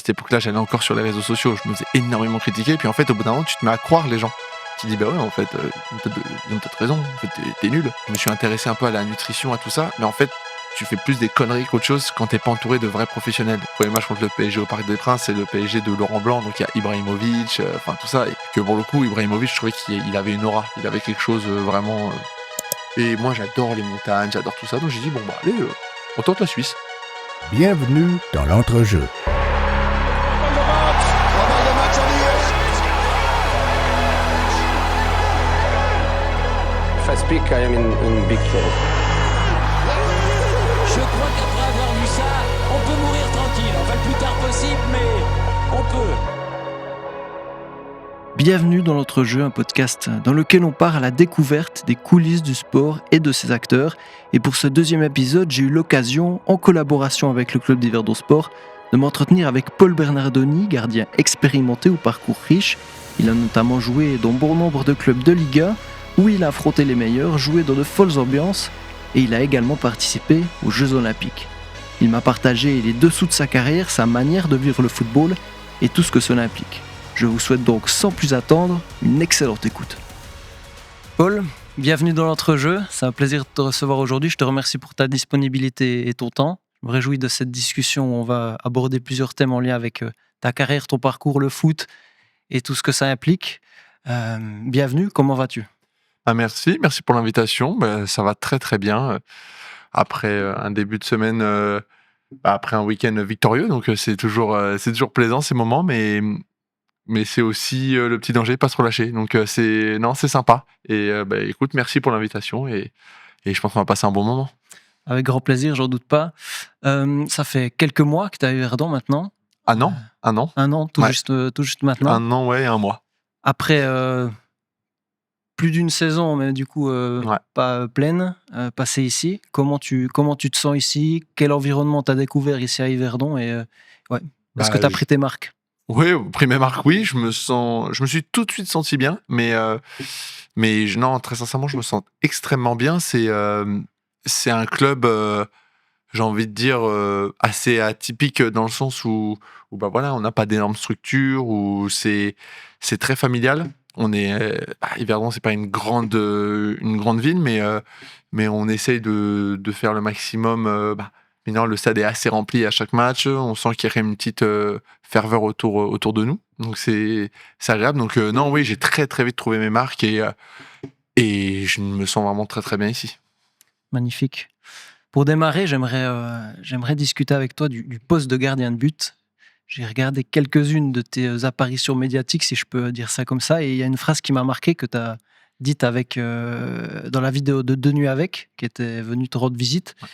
cette époque-là, j'allais encore sur les réseaux sociaux, je me faisais énormément critiquer, puis en fait, au bout d'un moment, tu te mets à croire les gens. Tu te dis: «Bah ouais, en fait, ils ont peut-être raison, en fait, tu nul». Je me suis intéressé un peu à la nutrition, à tout ça, mais en fait, tu fais plus des conneries qu'autre chose quand tu pas entouré de vrais professionnels. Le premier match contre le PSG au Parc des Princes, c'est le PSG de Laurent Blanc, donc il y a Ibrahimovic, enfin tout ça, et que pour le coup, Ibrahimovic, je trouvais qu'il avait une aura, il avait quelque chose, vraiment, et moi j'adore les montagnes, j'adore tout ça, donc j'ai dit: «Bon bah allez, on tente la Suisse». Bienvenue dans l'entrejeu. If I speak, I am in big trouble. Je crois qu'après avoir vu ça, on peut mourir tranquille. Enfin, le plus tard possible, mais on peut. Bienvenue dans l'entrejeu, un podcast dans lequel on part à la découverte des coulisses du sport et de ses acteurs. Et pour ce deuxième épisode, j'ai eu l'occasion, en collaboration avec le club d'Yverdon Sport, de m'entretenir avec Paul Bernardoni, gardien expérimenté au parcours riche. Il a notamment joué dans bon nombre de clubs de Ligue 1, où il a affronté les meilleurs, joué dans de folles ambiances, et il a également participé aux Jeux Olympiques. Il m'a partagé les dessous de sa carrière, sa manière de vivre le football et tout ce que cela implique. Je vous souhaite donc sans plus attendre une excellente écoute. Paul, bienvenue dans l'entrejeu, c'est un plaisir de te recevoir aujourd'hui, je te remercie pour ta disponibilité et ton temps. Je me réjouis de cette discussion où on va aborder plusieurs thèmes en lien avec ta carrière, ton parcours, le foot et tout ce que ça implique. Bienvenue, comment vas-tu ? Ah merci pour l'invitation, ça va très très bien, après un début de semaine, après un week-end victorieux, donc c'est toujours plaisant ces moments, mais c'est aussi le petit danger, pas se relâcher, donc c'est sympa, et écoute, merci pour l'invitation, et je pense qu'on va passer un bon moment. Avec grand plaisir, j'en doute pas. Ça fait quelques mois que tu as eu Verdon maintenant. Un an. Un an, tout Ouais. juste maintenant. Un an, ouais, et un mois. Après plus d'une saison, mais du coup pas pleine, passée ici. Comment tu te sens ici ? Quel environnement tu as découvert ici à Yverdon ? Et est-ce que tu as pris tes marques ? Oui, pris mes marques, oui, je me suis tout de suite senti bien, mais non, très sincèrement, je me sens extrêmement bien. C'est un club, j'ai envie de dire, assez atypique, dans le sens où on n'a pas d'énormes structures, où c'est très familial. On est Yverdon, c'est pas une grande ville, mais on essaye de faire le maximum. Maintenant, le stade est assez rempli à chaque match. On sent qu'il y a une petite ferveur autour de nous. Donc c'est agréable. Donc non, oui, j'ai très très vite trouvé mes marques, et je me sens vraiment très très bien ici. Magnifique. Pour démarrer, j'aimerais discuter avec toi du poste de gardien de but. J'ai regardé quelques-unes de tes apparitions médiatiques, si je peux dire ça comme ça, et il y a une phrase qui m'a marqué que tu as dite dans la vidéo de Deux Nuits avec, qui était venu te rendre visite. Ouais.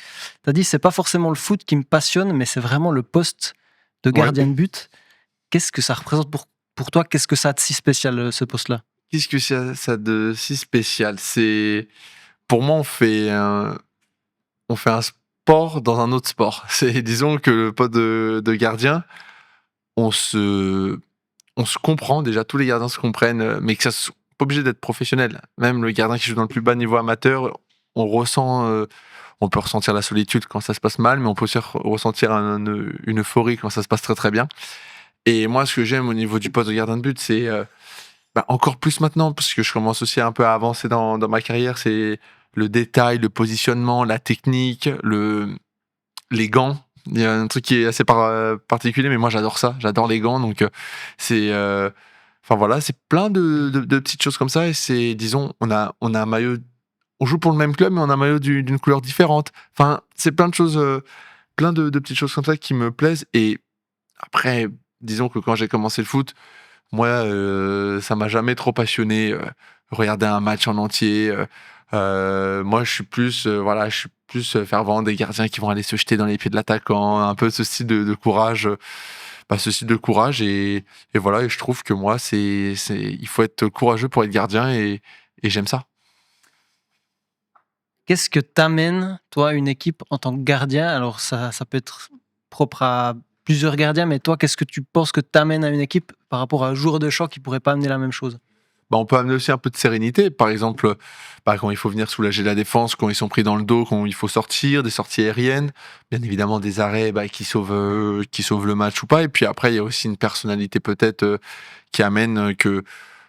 Tu as dit, c'est pas forcément le foot qui me passionne, mais c'est vraiment le poste de gardien de but. Qu'est-ce que ça représente pour toi ? Qu'est-ce que ça a de si spécial, ce poste-là ? Qu'est-ce que ça a de si spécial ? Pour moi, on fait un sport dans un autre sport. Disons que le poste de gardien, on se comprend déjà, tous les gardiens se comprennent, mais que ça soit pas obligé d'être professionnel. Même le gardien qui joue dans le plus bas niveau amateur, on ressent, on peut ressentir la solitude quand ça se passe mal, mais on peut aussi ressentir une euphorie quand ça se passe très très bien. Et moi, ce que j'aime au niveau du poste de gardien de but, c'est encore plus maintenant, parce que je commence aussi un peu à avancer dans ma carrière, c'est le détail, le positionnement, la technique, les gants. Il y a un truc qui est assez particulier, mais moi j'adore ça, j'adore les gants, donc c'est c'est plein de petites choses comme ça, et c'est, disons, on a un maillot, on joue pour le même club, mais on a un maillot d'une couleur différente. Enfin, c'est plein de choses, plein de petites choses comme ça qui me plaisent. Et après, disons que quand j'ai commencé le foot, moi, ça m'a jamais trop passionné, regarder un match en entier. Moi, je suis plus, fervent des gardiens qui vont aller se jeter dans les pieds de l'attaquant, un peu ce style de courage, ce style de courage, et voilà. Et je trouve que moi, il faut être courageux pour être gardien, et j'aime ça. Qu'est-ce que t'amène, toi, une équipe en tant que gardien ? Alors, ça peut être propre à plusieurs gardiens, mais toi, qu'est-ce que tu penses que t'amènes à une équipe par rapport à un joueur de champ qui pourrait pas amener la même chose ? on peut amener aussi un peu de sérénité. Par exemple, quand il faut venir soulager la défense, quand ils sont pris dans le dos, quand il faut sortir, des sorties aériennes, bien évidemment des arrêts qui sauvent le match ou pas. Et puis après, il y a aussi une personnalité peut-être qui amène que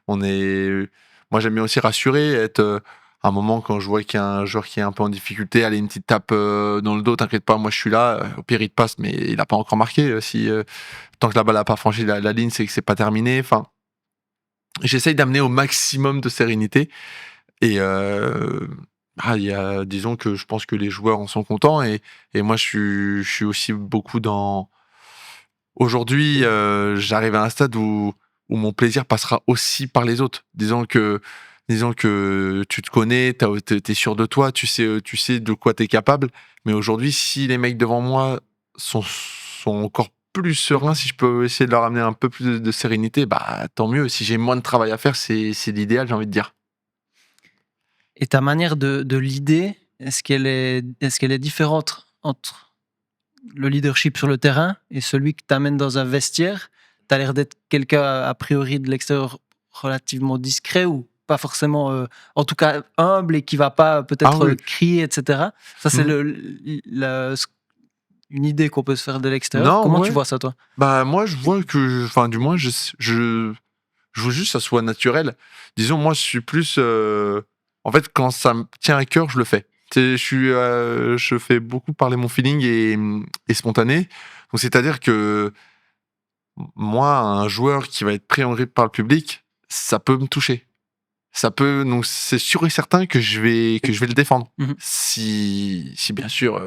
on est. Moi, j'aime bien aussi rassurer, être à un moment quand je vois qu'il y a un joueur qui est un peu en difficulté, aller une petite tape dans le dos, t'inquiète pas, moi je suis là. Au pire, il te passe, mais il n'a pas encore marqué. Si tant que la balle n'a pas franchi la ligne, c'est que c'est pas terminé. Enfin, j'essaye d'amener au maximum de sérénité. Et disons que je pense que les joueurs en sont contents. Et moi, je suis aussi beaucoup dans. Aujourd'hui, j'arrive à un stade où mon plaisir passera aussi par les autres. Disons que tu te connais, t'es sûr de toi, tu sais de quoi t'es capable. Mais aujourd'hui, si les mecs devant moi sont encore plus sereins, si je peux essayer de leur amener un peu plus de sérénité, tant mieux. Si j'ai moins de travail à faire, c'est l'idéal, j'ai envie de dire. Et ta manière de leader, est-ce qu'elle est différente entre le leadership sur le terrain et celui que tu amènes dans un vestiaire? Tu as l'air d'être quelqu'un, a priori, de l'extérieur relativement discret ou pas forcément, en tout cas humble et qui va pas peut-être crier, etc. Ça, c'est une idée qu'on peut se faire de l'extérieur. Non, Comment tu vois ça, toi? Moi, je vois que, du moins, je veux juste que ça soit naturel. Disons, moi, je suis plus. En fait, quand ça me tient à cœur, je le fais. Je fais beaucoup parler mon feeling et spontané. Donc, c'est-à-dire que moi, un joueur qui va être pris en grippe par le public, ça peut me toucher. Donc c'est sûr et certain que je vais le défendre. Si bien sûr,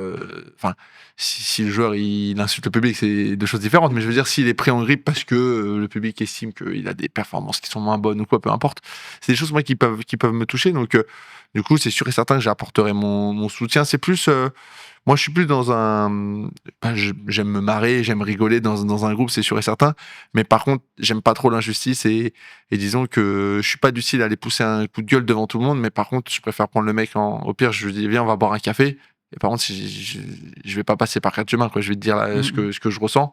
si le joueur il insulte le public, c'est deux choses différentes. Mais je veux dire, s'il est pris en grippe parce que le public estime qu'il a des performances qui sont moins bonnes ou quoi, peu importe, c'est des choses moi qui peuvent me toucher. Donc du coup, c'est sûr et certain que j'apporterai mon soutien. C'est plus moi, je suis plus dans un. J'aime me marrer, j'aime rigoler dans un groupe, c'est sûr et certain. Mais par contre, j'aime pas trop l'injustice et disons que je suis pas du style à aller pousser un coup de gueule devant tout le monde. Mais par contre, je préfère prendre le mec au pire, je lui dis viens, on va boire un café. Et par contre, je vais pas passer par quatre chemins, quoi. Je vais te dire ce que je ressens.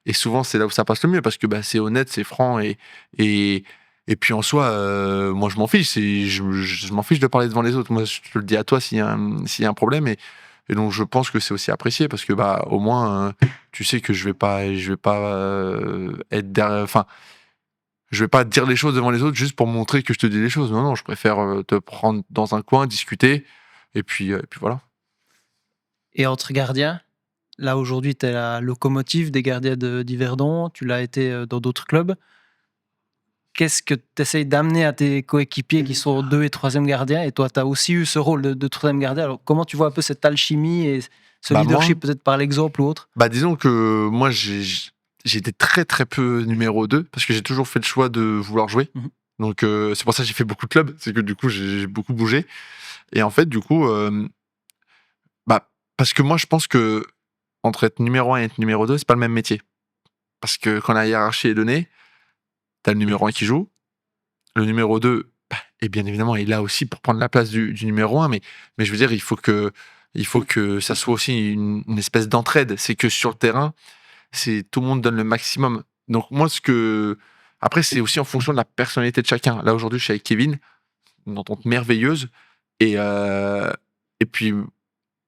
Et souvent, c'est là où ça passe le mieux parce que c'est honnête, c'est franc et puis en soi, moi je m'en fiche. Je m'en fiche de parler devant les autres. Moi, je te le dis à toi s'il y a un problème et donc je pense que c'est aussi apprécié parce que au moins tu sais que je vais pas être derrière, enfin je vais pas dire les choses devant les autres juste pour montrer que je te dis les choses. Non, je préfère te prendre dans un coin, discuter et puis voilà. Et entre gardiens, là aujourd'hui tu es la locomotive des gardiens d'Yverdon, tu l'as été dans d'autres clubs. Qu'est-ce que tu essayes d'amener à tes coéquipiers qui sont 2e et 3e gardiens? Et toi, tu as aussi eu ce rôle de 3e gardien. Alors, comment tu vois un peu cette alchimie et ce leadership, peut-être par l'exemple ou autre? Disons que moi, j'ai été très, très peu numéro 2 parce que j'ai toujours fait le choix de vouloir jouer. Donc, c'est pour ça que j'ai fait beaucoup de clubs. C'est que du coup, j'ai beaucoup bougé. Et en fait, du coup, parce que moi, je pense que entre être numéro 1 et être numéro 2, c'est pas le même métier. Parce que quand la hiérarchie est donnée, t'as le numéro 1 qui joue, le numéro 2, et bien évidemment, il est là aussi pour prendre la place du numéro 1, mais je veux dire, il faut que ça soit aussi une espèce d'entraide. C'est que sur le terrain, tout le monde donne le maximum. Donc moi, après, c'est aussi en fonction de la personnalité de chacun. Là, aujourd'hui, je suis avec Kevin, une entente merveilleuse, et puis,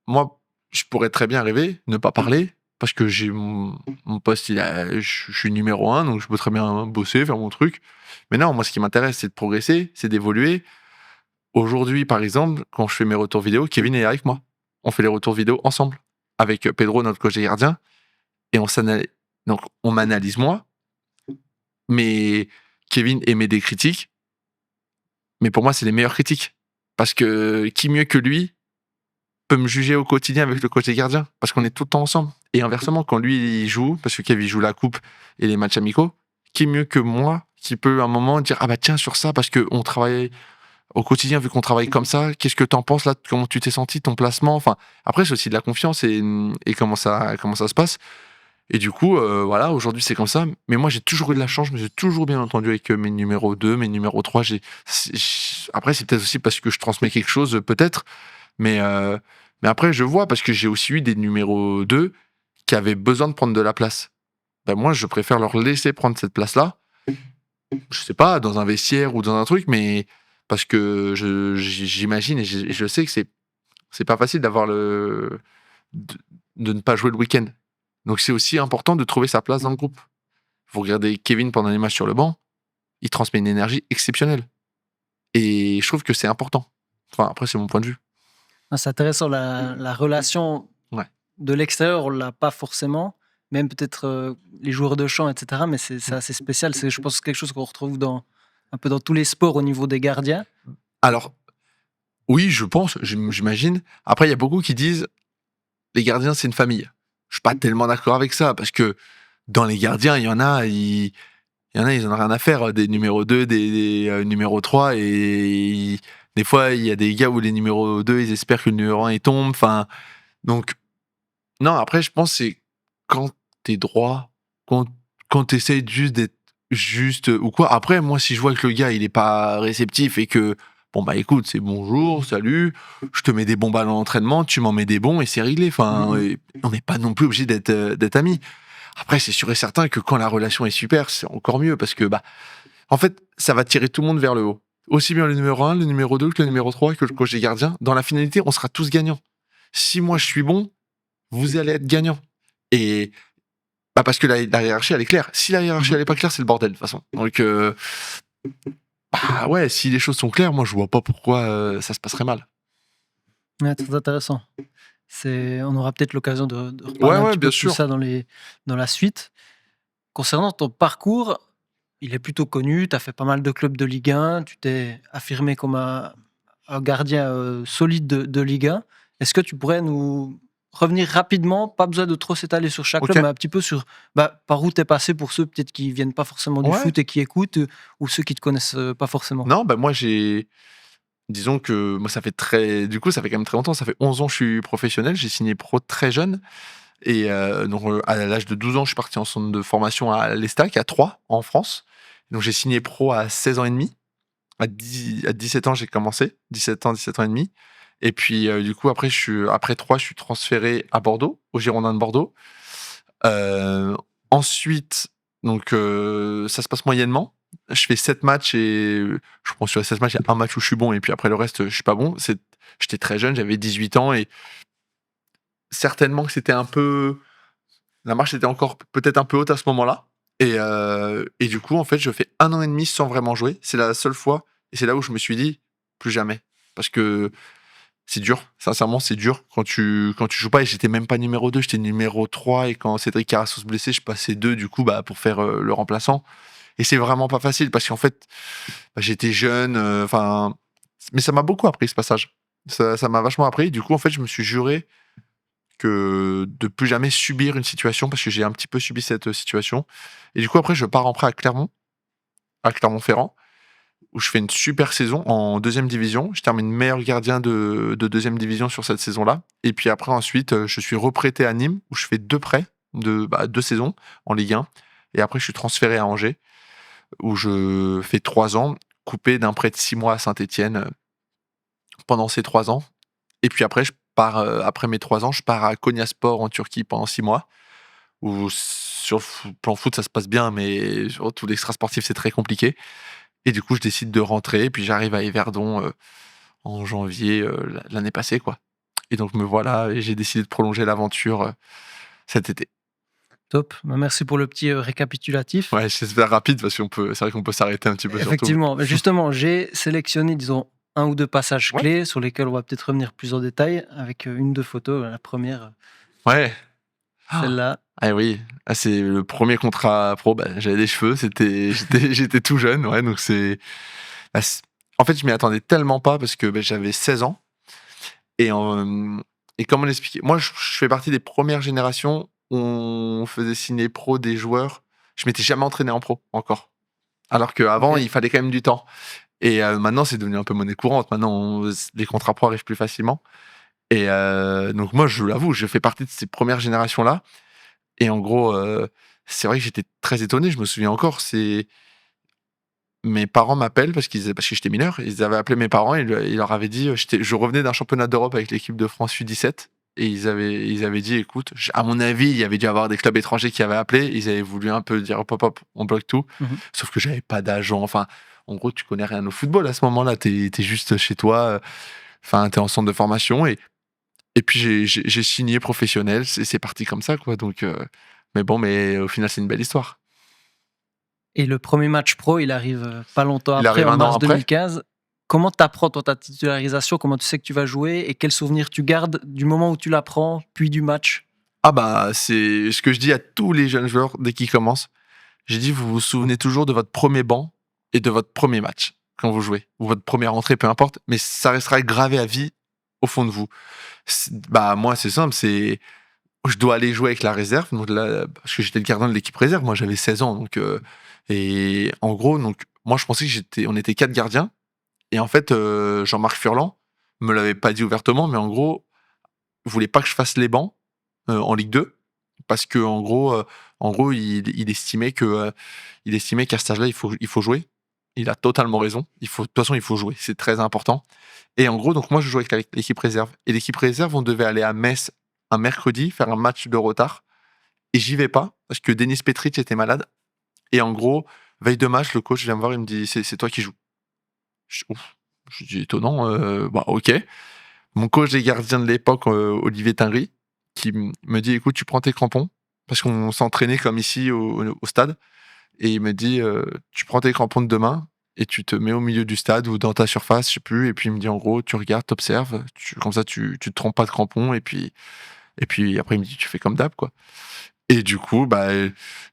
moi, je pourrais très bien arriver, ne pas parler, parce que j'ai mon poste, je suis numéro 1, donc je peux très bien bosser, faire mon truc. Mais non, moi, ce qui m'intéresse, c'est de progresser, c'est d'évoluer. Aujourd'hui, par exemple, quand je fais mes retours vidéo, Kevin est avec moi. On fait les retours vidéo ensemble, avec Pedro, notre coach gardien, et donc on m'analyse moi, mais Kevin émet des critiques, mais pour moi, c'est les meilleures critiques. Parce que qui mieux que lui peut me juger au quotidien avec le coach des gardiens, parce qu'on est tout le temps ensemble. Et inversement, quand lui il joue, parce que Kevin joue la coupe et les matchs amicaux, qui mieux que moi qui peut à un moment dire tiens, sur ça, parce qu'on travaille au quotidien, vu qu'on travaille comme ça, qu'est-ce que t'en penses là, comment tu t'es senti, ton placement, enfin après c'est aussi de la confiance et comment ça se passe. Et du coup voilà, aujourd'hui c'est comme ça, mais moi j'ai toujours eu de la chance, mais j'ai toujours bien entendu avec mes numéros 2, mes numéros 3, après c'est peut-être aussi parce que je transmets quelque chose peut-être, mais après je vois, parce que j'ai aussi eu des numéros 2 qui avaient besoin de prendre de la place. Moi je préfère leur laisser prendre cette place-là, je sais pas, dans un vestiaire ou dans un truc, mais parce que j'imagine et je sais que c'est pas facile de, de ne pas jouer le week-end. Donc c'est aussi important de trouver sa place dans le groupe. Vous regardez Kevin pendant les matchs sur le banc, il transmet une énergie exceptionnelle. Et je trouve que c'est important. Enfin, après, c'est mon point de vue. Ah, c'est intéressant, la relation Ouais. de l'extérieur, on l'a pas forcément, même peut-être les joueurs de champ, etc. Mais c'est assez spécial. Je pense que c'est quelque chose qu'on retrouve un peu dans tous les sports au niveau des gardiens. Alors, oui, je pense, j'imagine. Après, il y a beaucoup qui disent les gardiens, c'est une famille. Je suis pas tellement d'accord avec ça parce que dans les gardiens, il y en a, ils en ont rien à faire des numéros 2, des numéros 3 des fois, il y a des gars où les numéros 2, ils espèrent que le numéro 1 il tombe. Enfin, donc non, après, je pense que c'est quand t'es droit, quand, quand t'essayes juste d'être juste ou quoi. Après, moi, si je vois que le gars, il est pas réceptif et que, bon, bah écoute, c'est bonjour, salut, je te mets des bons balles en entraînement, tu m'en mets des bons et c'est réglé. Enfin, et on n'est pas non plus obligé d'être amis. Après, c'est sûr et certain que quand la relation est super, c'est encore mieux parce que, bah, en fait, ça va tirer tout le monde vers le haut. Aussi bien le numéro 1, le numéro 2 que le numéro 3, que le coach des gardiens. Dans la finalité, on sera tous gagnants. Si moi je suis bon, vous allez être gagnant. Et bah parce que la hiérarchie, elle est claire. Si la hiérarchie, elle est pas claire, c'est le bordel, de toute façon. Donc, bah ouais, si les choses sont claires, moi, je vois pas pourquoi ça se passerait mal. Ouais, très intéressant. On aura peut-être l'occasion de Ouais, reparler un ouais, petit peu bien de tout sûr. ça dans la suite. Concernant ton parcours, il est plutôt connu. Tu as fait pas mal de clubs de Ligue 1. Tu t'es affirmé comme un gardien solide de Ligue 1. Est-ce que tu pourrais nous revenir rapidement, pas besoin de trop s'étaler sur chaque Ok. club, mais un petit peu sur par où tu es passé pour ceux peut-être qui viennent pas forcément du Ouais. foot et qui écoutent, ou ceux qui te connaissent pas forcément. Non, bah moi, disons que moi, du coup, ça fait quand même très longtemps. Ça fait 11 ans que je suis professionnel. J'ai signé pro très jeune. Et donc, à l'âge de 12 ans, je suis parti en centre de formation à l'Estac, à Troyes, en France. Donc, j'ai signé pro à 16 ans et demi. À 17 ans, j'ai commencé. 17 ans et demi. Et puis, du coup, après 3, je suis transféré à Bordeaux, au Girondins de Bordeaux. Ensuite, donc, ça se passe moyennement. Je fais 7 matchs et je pense sur les 7 matchs, il y a un match où je suis bon et puis après le reste, je suis pas bon. J'étais très jeune, j'avais 18 ans et certainement que c'était un peu la marche était encore peut-être un peu haute à ce moment-là. Et du coup, en fait, je fais 1 an et demi sans vraiment jouer. C'est la seule fois. Et c'est là où je me suis dit, plus jamais. Parce que c'est dur. Sincèrement, c'est dur quand tu joues pas. Et j'étais même pas numéro 2, j'étais numéro 3. Et quand Cédric Carrasco se blessait, je passais 2 du coup bah, pour faire le remplaçant. Et c'est vraiment pas facile parce qu'en fait, bah, j'étais jeune. Enfin, mais ça m'a beaucoup appris ce passage. Ça m'a vachement appris. Du coup, en fait, je me suis juré que de plus jamais subir une situation parce que j'ai un petit peu subi cette situation. Et du coup, après, je pars en prêt à Clermont-Ferrand, où je fais une super saison en deuxième division. Je termine meilleur gardien de deuxième division sur cette saison-là. Et puis après, ensuite, je suis reprêté à Nîmes, où je fais 2 prêts, 2 saisons en Ligue 1. Et après, je suis transféré à Angers, où je fais 3 ans, coupé d'un prêt de 6 mois à Saint-Etienne pendant ces 3 ans. Et puis après, après mes 3 ans, je pars à Konyaspor en Turquie pendant 6 mois, où sur le plan foot, ça se passe bien, mais sur tout l'extra sportif, c'est très compliqué. Et du coup, je décide de rentrer, et puis j'arrive à Yverdon en janvier l'année passée, quoi. Et donc me voilà, et j'ai décidé de prolonger l'aventure cet été. Top. Bah, merci pour le petit récapitulatif. Ouais, j'espère rapide, parce c'est vrai qu'on peut s'arrêter un petit peu sur tout. Effectivement. Mais justement, j'ai sélectionné, disons, un ou deux passages Ouais. clés sur lesquels on va peut-être revenir plus en détail avec une ou deux photos. La première, Ouais. celle-là. Ah oui, c'est le premier contrat pro. Bah, j'avais des cheveux, j'étais tout jeune, ouais. Donc bah, en fait, je m'y attendais tellement pas parce que bah, j'avais 16 ans et comment l'expliquer. Moi, je fais partie des premières générations où on faisait signer pro des joueurs. Je m'étais jamais entraîné en pro encore, alors qu'avant Ok. il fallait quand même du temps. Et maintenant, c'est devenu un peu monnaie courante. Maintenant, les contrats pro arrivent plus facilement. Et donc moi, je l'avoue, je fais partie de ces premières générations-là. Et en gros, c'est vrai que j'étais très étonné. Je me souviens encore, c'est mes parents m'appellent parce que j'étais mineur. Ils avaient appelé mes parents et ils leur avaient dit, je revenais d'un championnat d'Europe avec l'équipe de France U17 Et ils avaient dit, écoute, à mon avis, il y avait dû avoir des clubs étrangers qui avaient appelé. Ils avaient voulu un peu dire, hop, hop, hop, on bloque tout. Mhm. Sauf que j'avais pas d'agent. Enfin, en gros, tu connais rien au football à ce moment-là. T'es juste chez toi. Enfin, t'es en centre de formation. Et puis, j'ai signé professionnel. C'est parti comme ça, quoi. Donc, mais au final, c'est une belle histoire. Et le premier match pro, il arrive pas longtemps Il après, arrive en un an mars après. 2015. Comment t'apprends toi, ta titularisation? Comment tu sais que tu vas jouer? Et quels souvenirs tu gardes du moment où tu l'apprends, puis du match? Ah bah, c'est ce que je dis à tous les jeunes joueurs dès qu'ils commencent. J'ai dit, vous vous souvenez toujours de votre premier banc et de votre premier match quand vous jouez, ou votre première entrée, peu importe, mais ça restera gravé à vie au fond de vous. Bah, moi, c'est simple, je dois aller jouer avec la réserve, donc là, parce que j'étais le gardien de l'équipe réserve, moi j'avais 16 ans, donc, et en gros, donc, moi je pensais on était 4 gardiens, et en fait, Jean-Marc Furlan me l'avait pas dit ouvertement, mais en gros, il voulait pas que je fasse les bancs en Ligue 2 parce que en gros il estimait qu'à cet âge-là il faut jouer. Il a totalement raison. De toute façon il faut jouer, c'est très important. Et en gros donc moi je jouais avec l'équipe réserve et l'équipe réserve on devait aller à Metz un mercredi faire un match de retard et j'y vais pas parce que Denis Petric était malade et en gros veille de match le coach vient me voir il me dit c'est toi qui joues. Ouf. Je dis étonnant bah ok. Mon coach des gardiens de l'époque, Olivier Tinry, qui me dit écoute, tu prends tes crampons, parce qu'on s'entraînait comme ici au stade, et il me dit tu prends tes crampons de demain et tu te mets au milieu du stade ou dans ta surface, je sais plus, et puis il me dit en gros, tu regardes, t'observes, comme ça tu te trompes pas de crampons, et puis après il me dit tu fais comme d'hab, quoi. Et du coup, bah,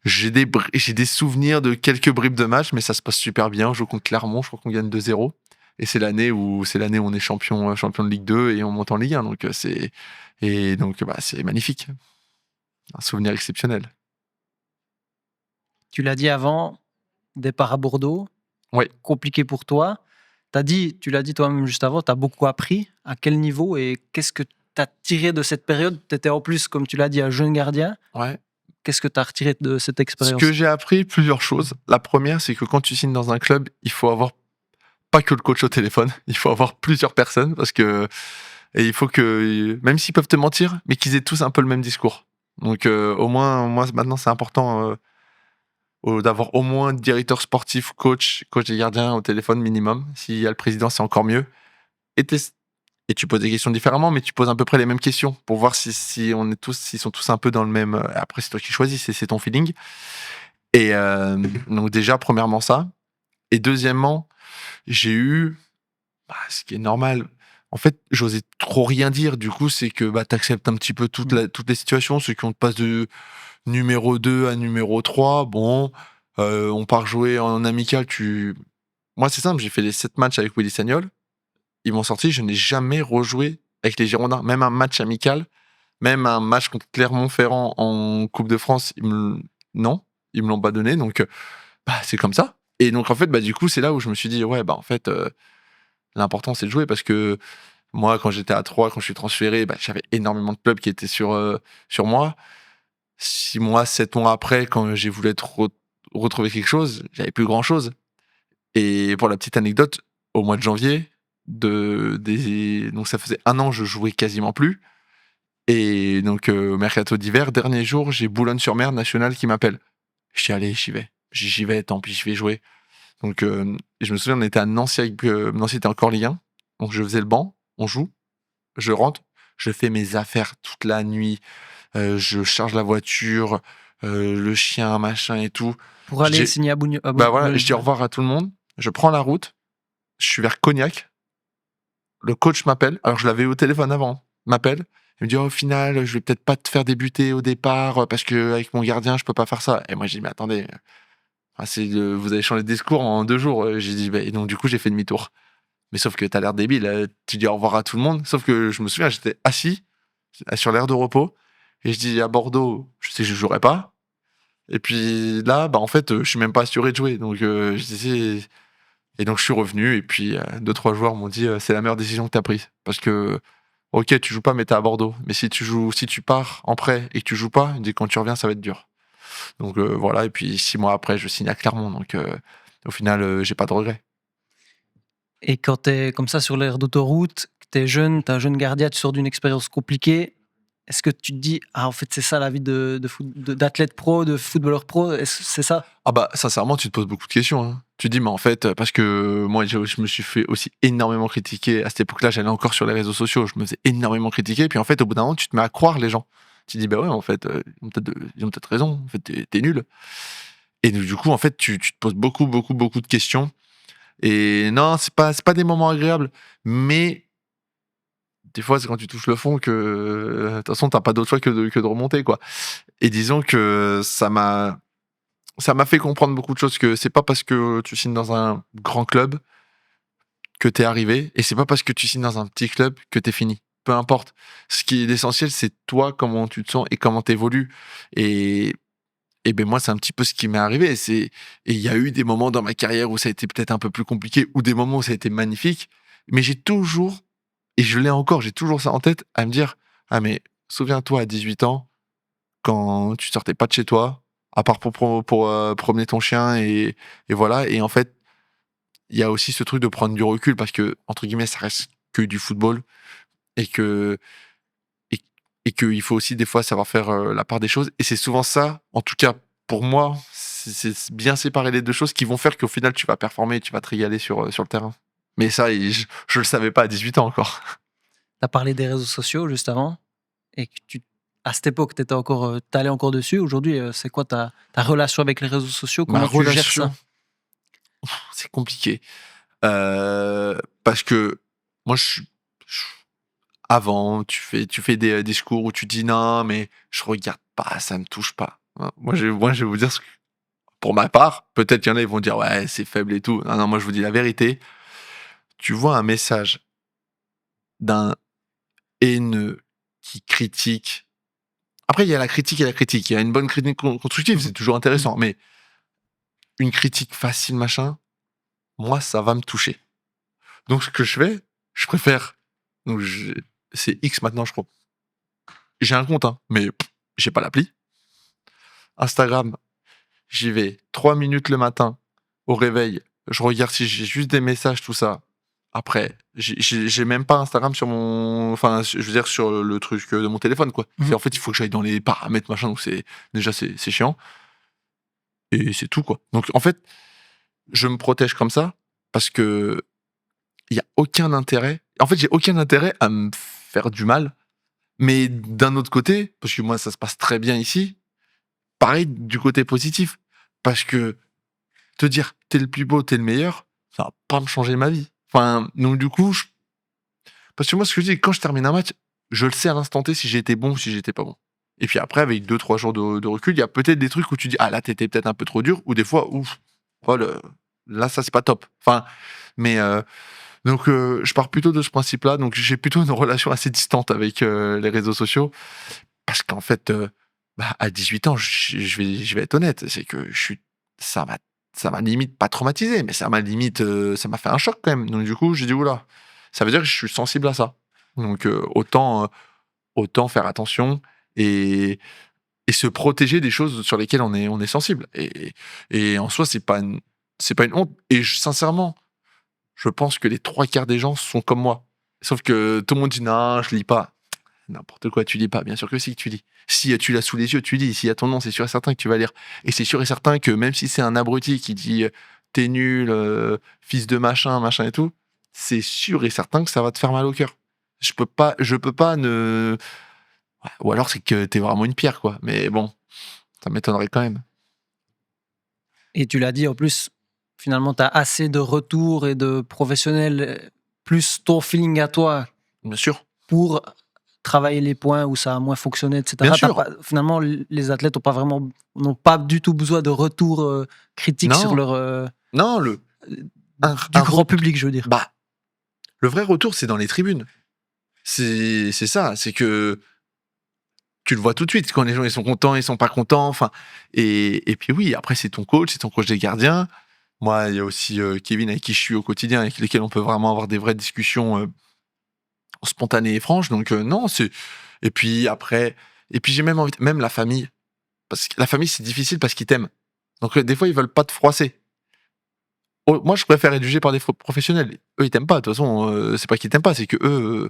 j'ai des souvenirs de quelques bribes de match, mais ça se passe super bien. On joue contre Clermont, je crois qu'on gagne 2-0. Et c'est l'année où on est champion de Ligue 2 et on monte en Ligue 1. Donc bah, c'est magnifique. Un souvenir exceptionnel. Tu l'as dit avant, départ à Bordeaux, Oui. compliqué pour toi. Tu l'as dit toi-même juste avant, tu as beaucoup appris. À quel niveau et qu'est-ce que tu as tiré de cette période? Tu étais en plus, comme tu l'as dit, un jeune gardien. Ouais. Qu'est-ce que tu as retiré de cette Ce expérience? que j'ai appris, plusieurs choses. La première, c'est que quand tu signes dans un club, il faut avoir pas que le coach au téléphone, il faut avoir plusieurs personnes et il faut que, même s'ils peuvent te mentir, mais qu'ils aient tous un peu le même discours. Donc au moins, moi maintenant c'est important d'avoir au moins directeur sportif, coach des gardiens au téléphone minimum. S'il y a le président, c'est encore mieux. Et, et tu poses des questions différemment, mais tu poses à peu près les mêmes questions pour voir s'ils sont tous un peu dans le même. Après, c'est toi qui choisis, c'est ton feeling. Et donc déjà, premièrement ça. Et deuxièmement, j'ai eu, ce qui est normal. En fait, j'osais trop rien dire. Du coup, c'est que t'acceptes un petit peu toutes les situations. Ceux qui on te passe de numéro 2 à numéro 3, bon, on part jouer en amical. Moi, c'est simple, j'ai fait les 7 matchs avec Willy Sagnol. Ils m'ont sorti, je n'ai jamais rejoué avec les Girondins. Même un match amical, même un match contre Clermont-Ferrand en Coupe de France, non, ils me l'ont pas donné. Donc, c'est comme ça. Et donc, en fait, du coup, c'est là où je me suis dit, ouais, en fait, l'important, c'est de jouer parce que moi, quand j'étais à 3, quand je suis transféré, j'avais énormément de clubs qui étaient sur moi. 6 mois, 7 mois après, quand j'ai voulu retrouver quelque chose, j'avais plus grand chose. Et pour la petite anecdote, au mois de janvier, donc ça faisait 1 an, je jouais quasiment plus. Et donc, au mercato d'hiver, dernier jour, j'ai Boulogne-sur-Mer national qui m'appelle. Je dis, allez, j'y vais, tant pis, je vais jouer. Donc, je me souviens, on était à Nancy, Nancy était encore Ligue 1. Donc, je faisais le banc, on joue, je rentre, je fais mes affaires toute la nuit, je charge la voiture, le chien, machin et tout. Pour aller signer à Boulogne. Voilà, je dis au revoir à tout le monde, je prends la route, je suis vers Cognac, le coach m'appelle, alors je l'avais eu au téléphone avant, m'appelle, il me dit, au final, je vais peut-être pas te faire débuter au départ, parce qu'avec mon gardien, je peux pas faire ça. Et moi, j'ai dit, mais attendez, vous avez changé de discours en 2 jours. J'ai dit, et donc du coup, j'ai fait demi-tour. Mais sauf que t'as l'air débile, tu dis au revoir à tout le monde. Sauf que je me souviens, j'étais assis sur l'aire de repos, et je dis à Bordeaux, je sais que je jouerai pas. Et puis là, en fait, je suis même pas assuré de jouer. Donc je disais, et donc je suis revenu, et puis 2-3 joueurs m'ont dit, c'est la meilleure décision que t'as prise. Parce que, ok, tu joues pas, mais t'es à Bordeaux. Mais si tu pars en prêt et que tu joues pas, ils disent, quand tu reviens, ça va être dur. Donc voilà, et puis 6 mois après, je signe à Clermont. Donc au final, j'ai pas de regrets. Et quand tu es comme ça sur l'aire d'autoroute, tu es jeune, tu es un jeune gardien, tu sors d'une expérience compliquée, est-ce que tu te dis, ah, en fait, c'est ça la vie d'athlète pro, de footballeur pro, c'est ça? Ah bah, sincèrement, tu te poses beaucoup de questions, hein. Tu te dis: «Mais en fait» parce que moi, je me suis fait aussi énormément critiquer. À cette époque-là, j'allais encore sur les réseaux sociaux, je me faisais énormément critiquer. Puis en fait, au bout d'un moment, tu te mets à croire les gens. Tu te dis: «Bah ouais, en fait, ils ont peut-être raison. En fait, tu nul». Et donc du coup, en fait, tu te poses beaucoup, beaucoup, beaucoup de questions. Et non, c'est pas des moments agréables, mais des fois, c'est quand tu touches le fond que, de toute façon, tu pas d'autre choix que de remonter, quoi. Et disons que ça m'a fait comprendre beaucoup de choses, que c'est pas parce que tu signes dans un grand club que t'es arrivé, et c'est pas parce que tu signes dans un petit club que t'es fini. Peu importe. Ce qui est l'essentiel, c'est toi, comment tu te sens et comment t'évolues. Et et ben moi, c'est un petit peu ce qui m'est arrivé. Et il y a eu des moments dans ma carrière où ça a été peut-être un peu plus compliqué, ou des moments où ça a été magnifique, mais j'ai toujours, et je l'ai encore, j'ai toujours ça en tête, à me dire: «Ah mais souviens-toi à 18 ans, quand tu sortais pas de chez toi, à part pour promener ton chien, et voilà». Et en fait, il y a aussi ce truc de prendre du recul, parce que, entre guillemets, ça reste que du football, et que et et qu'il faut aussi des fois savoir faire, la part des choses, et c'est souvent ça, en tout cas pour moi, c'est bien séparer les 2 choses qui vont faire qu'au final tu vas performer et tu vas te régaler sur le terrain. Mais ça, je le savais pas à 18 ans encore. Tu as parlé des réseaux sociaux juste avant et que à cette époque, tu allais encore dessus. Aujourd'hui, c'est quoi ta relation avec les réseaux sociaux? Ma Comment tu gères relation, ça? c'est compliqué, parce que moi je avant, tu fais des discours où tu dis: «Non, mais je regarde pas, ça me touche pas». Moi, je vais vous dire pour ma part, peut-être qu'il y en a, ils vont dire: «Ouais, c'est faible et tout». Non, non, moi, je vous dis la vérité. Tu vois un message d'un haineux qui critique, après, il y a la critique et la critique. Il y a une bonne critique constructive, Mmh. c'est toujours Mmh. intéressant, mais une critique facile, machin, moi, ça va me toucher. Donc ce que je fais, je préfère, donc c'est X maintenant, je crois. J'ai un compte, hein, mais j'ai pas l'appli. Instagram, j'y vais 3 minutes le matin au réveil, je regarde si j'ai juste des messages, tout ça. Après, j'ai même pas Instagram sur mon, enfin, je veux dire sur le truc, de mon téléphone, quoi. Mmh. C'est, en fait, il faut que j'aille dans les paramètres, machin, donc c'est chiant, et c'est tout, quoi. Donc en fait, je me protège comme ça parce que il y a aucun intérêt. En fait, j'ai aucun intérêt à me faire du mal, mais d'un autre côté, parce que moi ça se passe très bien ici, pareil du côté positif, parce que te dire: «Tu es le plus beau, tu es le meilleur», ça va pas me changer ma vie. Enfin, donc du coup, parce que moi, ce que je dis, quand je termine un match, je le sais à l'instant T si j'ai été bon ou si j'étais pas bon. Et puis après, avec 2 3 jours de recul, il y a peut-être des trucs où tu dis: «Ah là, tu étais peut-être un peu trop dur», ou des fois, ouf, oh là, ça, c'est pas top. Enfin, mais donc je pars plutôt de ce principe-là, donc j'ai plutôt une relation assez distante avec, les réseaux sociaux, parce qu'en fait, bah, à 18 ans, je vais être honnête, c'est que ça m'a ça m'a limite pas traumatisé, mais ça m'a fait un choc quand même. Donc du coup, j'ai dit: «Ouh là, ça veut dire que je suis sensible à ça». Donc autant faire attention, et se protéger des choses sur lesquelles on est sensible, et en soi, c'est pas une honte, et sincèrement, je pense que les 3 quarts des gens sont comme moi. Sauf que tout le monde dit: «Non, je lis pas». N'importe quoi, tu lis pas. Bien sûr que si, que tu lis. Si tu l'as sous les yeux, tu lis. S'il y a ton nom, c'est sûr et certain que tu vas lire. Et c'est sûr et certain que même si c'est un abruti qui dit, «Tu nul, fils de machin, machin et tout», c'est sûr et certain que ça va te faire mal au cœur. Je peux pas ne Ouais, ou alors c'est que t'es vraiment une pierre, quoi. Mais bon, ça m'étonnerait quand même. Et tu l'as dit, en plus, finalement, tu as assez de retours et de professionnels, plus ton feeling à toi Bien sûr. pour travailler les points où ça a moins fonctionné, et Bien cetera. sûr. Finalement, les athlètes n'ont pas du tout besoin de retours, critiques sur Non, leur, non, du grand public, je veux dire. bah, le vrai retour, c'est dans les tribunes. C'est ça, c'est que tu le vois tout de suite quand les gens ils sont contents, ils sont pas contents, enfin, et puis oui, après c'est ton coach des gardiens. Moi, il y a aussi, Kevin avec qui je suis au quotidien, avec lesquels on peut vraiment avoir des vraies discussions, spontanées et franches, donc non, c'est et puis après et puis j'ai même envie, même la famille, parce que la famille, c'est difficile parce qu'ils t'aiment. Donc des fois, ils veulent pas te froisser. Oh, moi, je préfère être jugé par des professionnels. Eux, ils t'aiment pas. De toute façon, c'est pas qu'ils t'aiment pas, c'est que eux,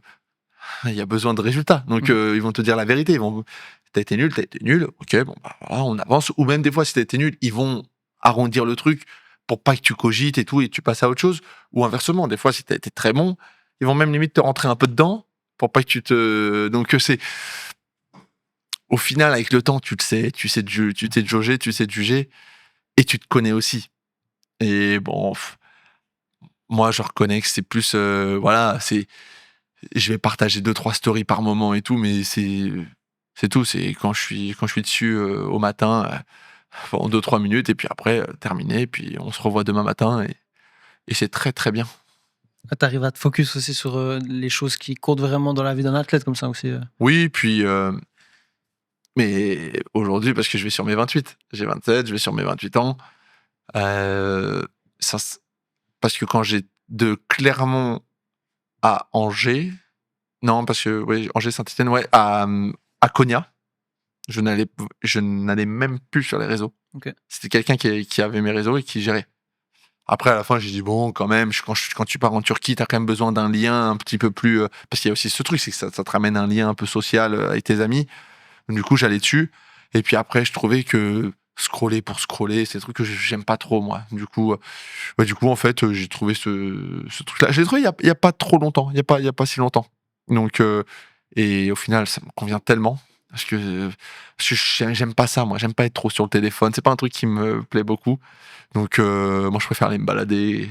il y a besoin de résultats. Donc, ils vont te dire la vérité. T'as été nul. Ok, bon, bah, voilà, on avance. Ou même des fois, si t'as été nul, ils vont arrondir le truc pour pas que tu cogites et tout, et tu passes à autre chose. Ou inversement, des fois, si t'as été très bon, ils vont même limite te rentrer un peu dedans pour pas que tu te. Donc, c'est. Au final, avec le temps, tu sais te jauger, tu sais te juger, et tu te connais aussi. Et bon, moi, je reconnais que c'est plus. Voilà, je vais partager 2-3 stories par moment et tout, mais c'est tout. C'est quand je suis dessus au matin, pendant 2-3 minutes, et puis après, terminé, puis on se revoit demain matin, et c'est très très bien. Tu arrives à te focus aussi sur les choses qui comptent vraiment dans la vie d'un athlète comme ça aussi. Oui, puis. Mais aujourd'hui, parce que je vais sur mes 28, j'ai 27, je vais sur mes 28 ans. Ça, parce que quand j'ai de Clermont à Angers, non, parce que oui, Angers, Saint-Etienne, ouais, à Cognac, je n'allais même plus sur les réseaux. Ok. C'était quelqu'un qui avait mes réseaux et qui gérait. Après, à la fin, j'ai dit bon, quand même, quand tu pars en Turquie, t'as quand même besoin d'un lien un petit peu plus, parce qu'il y a aussi ce truc, c'est que ça te ramène un lien un peu social avec tes amis. Du coup, j'allais dessus. Et puis après, je trouvais que scroller pour scroller, c'est des trucs que j'aime pas trop, moi. Du coup, en fait, j'ai trouvé ce truc-là. J'ai trouvé il y a pas trop longtemps. Il y a pas si longtemps. Donc, et au final, ça me convient tellement. Parce que j'aime pas ça, moi. J'aime pas être trop sur le téléphone. C'est pas un truc qui me plaît beaucoup. Donc, moi, je préfère aller me balader.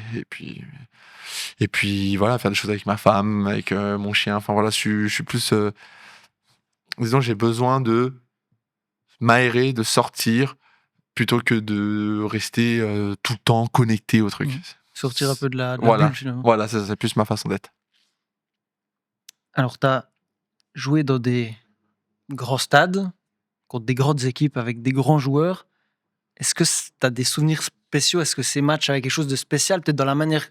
Et puis voilà, faire des choses avec ma femme, avec mon chien. Enfin, voilà, je suis plus. Disons, j'ai besoin de m'aérer, de sortir, plutôt que de rester tout le temps connecté au truc. Sortir un peu de la Voilà, bulle finalement. voilà, c'est plus ma façon d'être. Alors, tu as joué dans des grands stades, contre des grandes équipes avec des grands joueurs. Est-ce que tu as des souvenirs spéciaux? Est-ce que ces matchs avaient quelque chose de spécial, peut-être dans la manière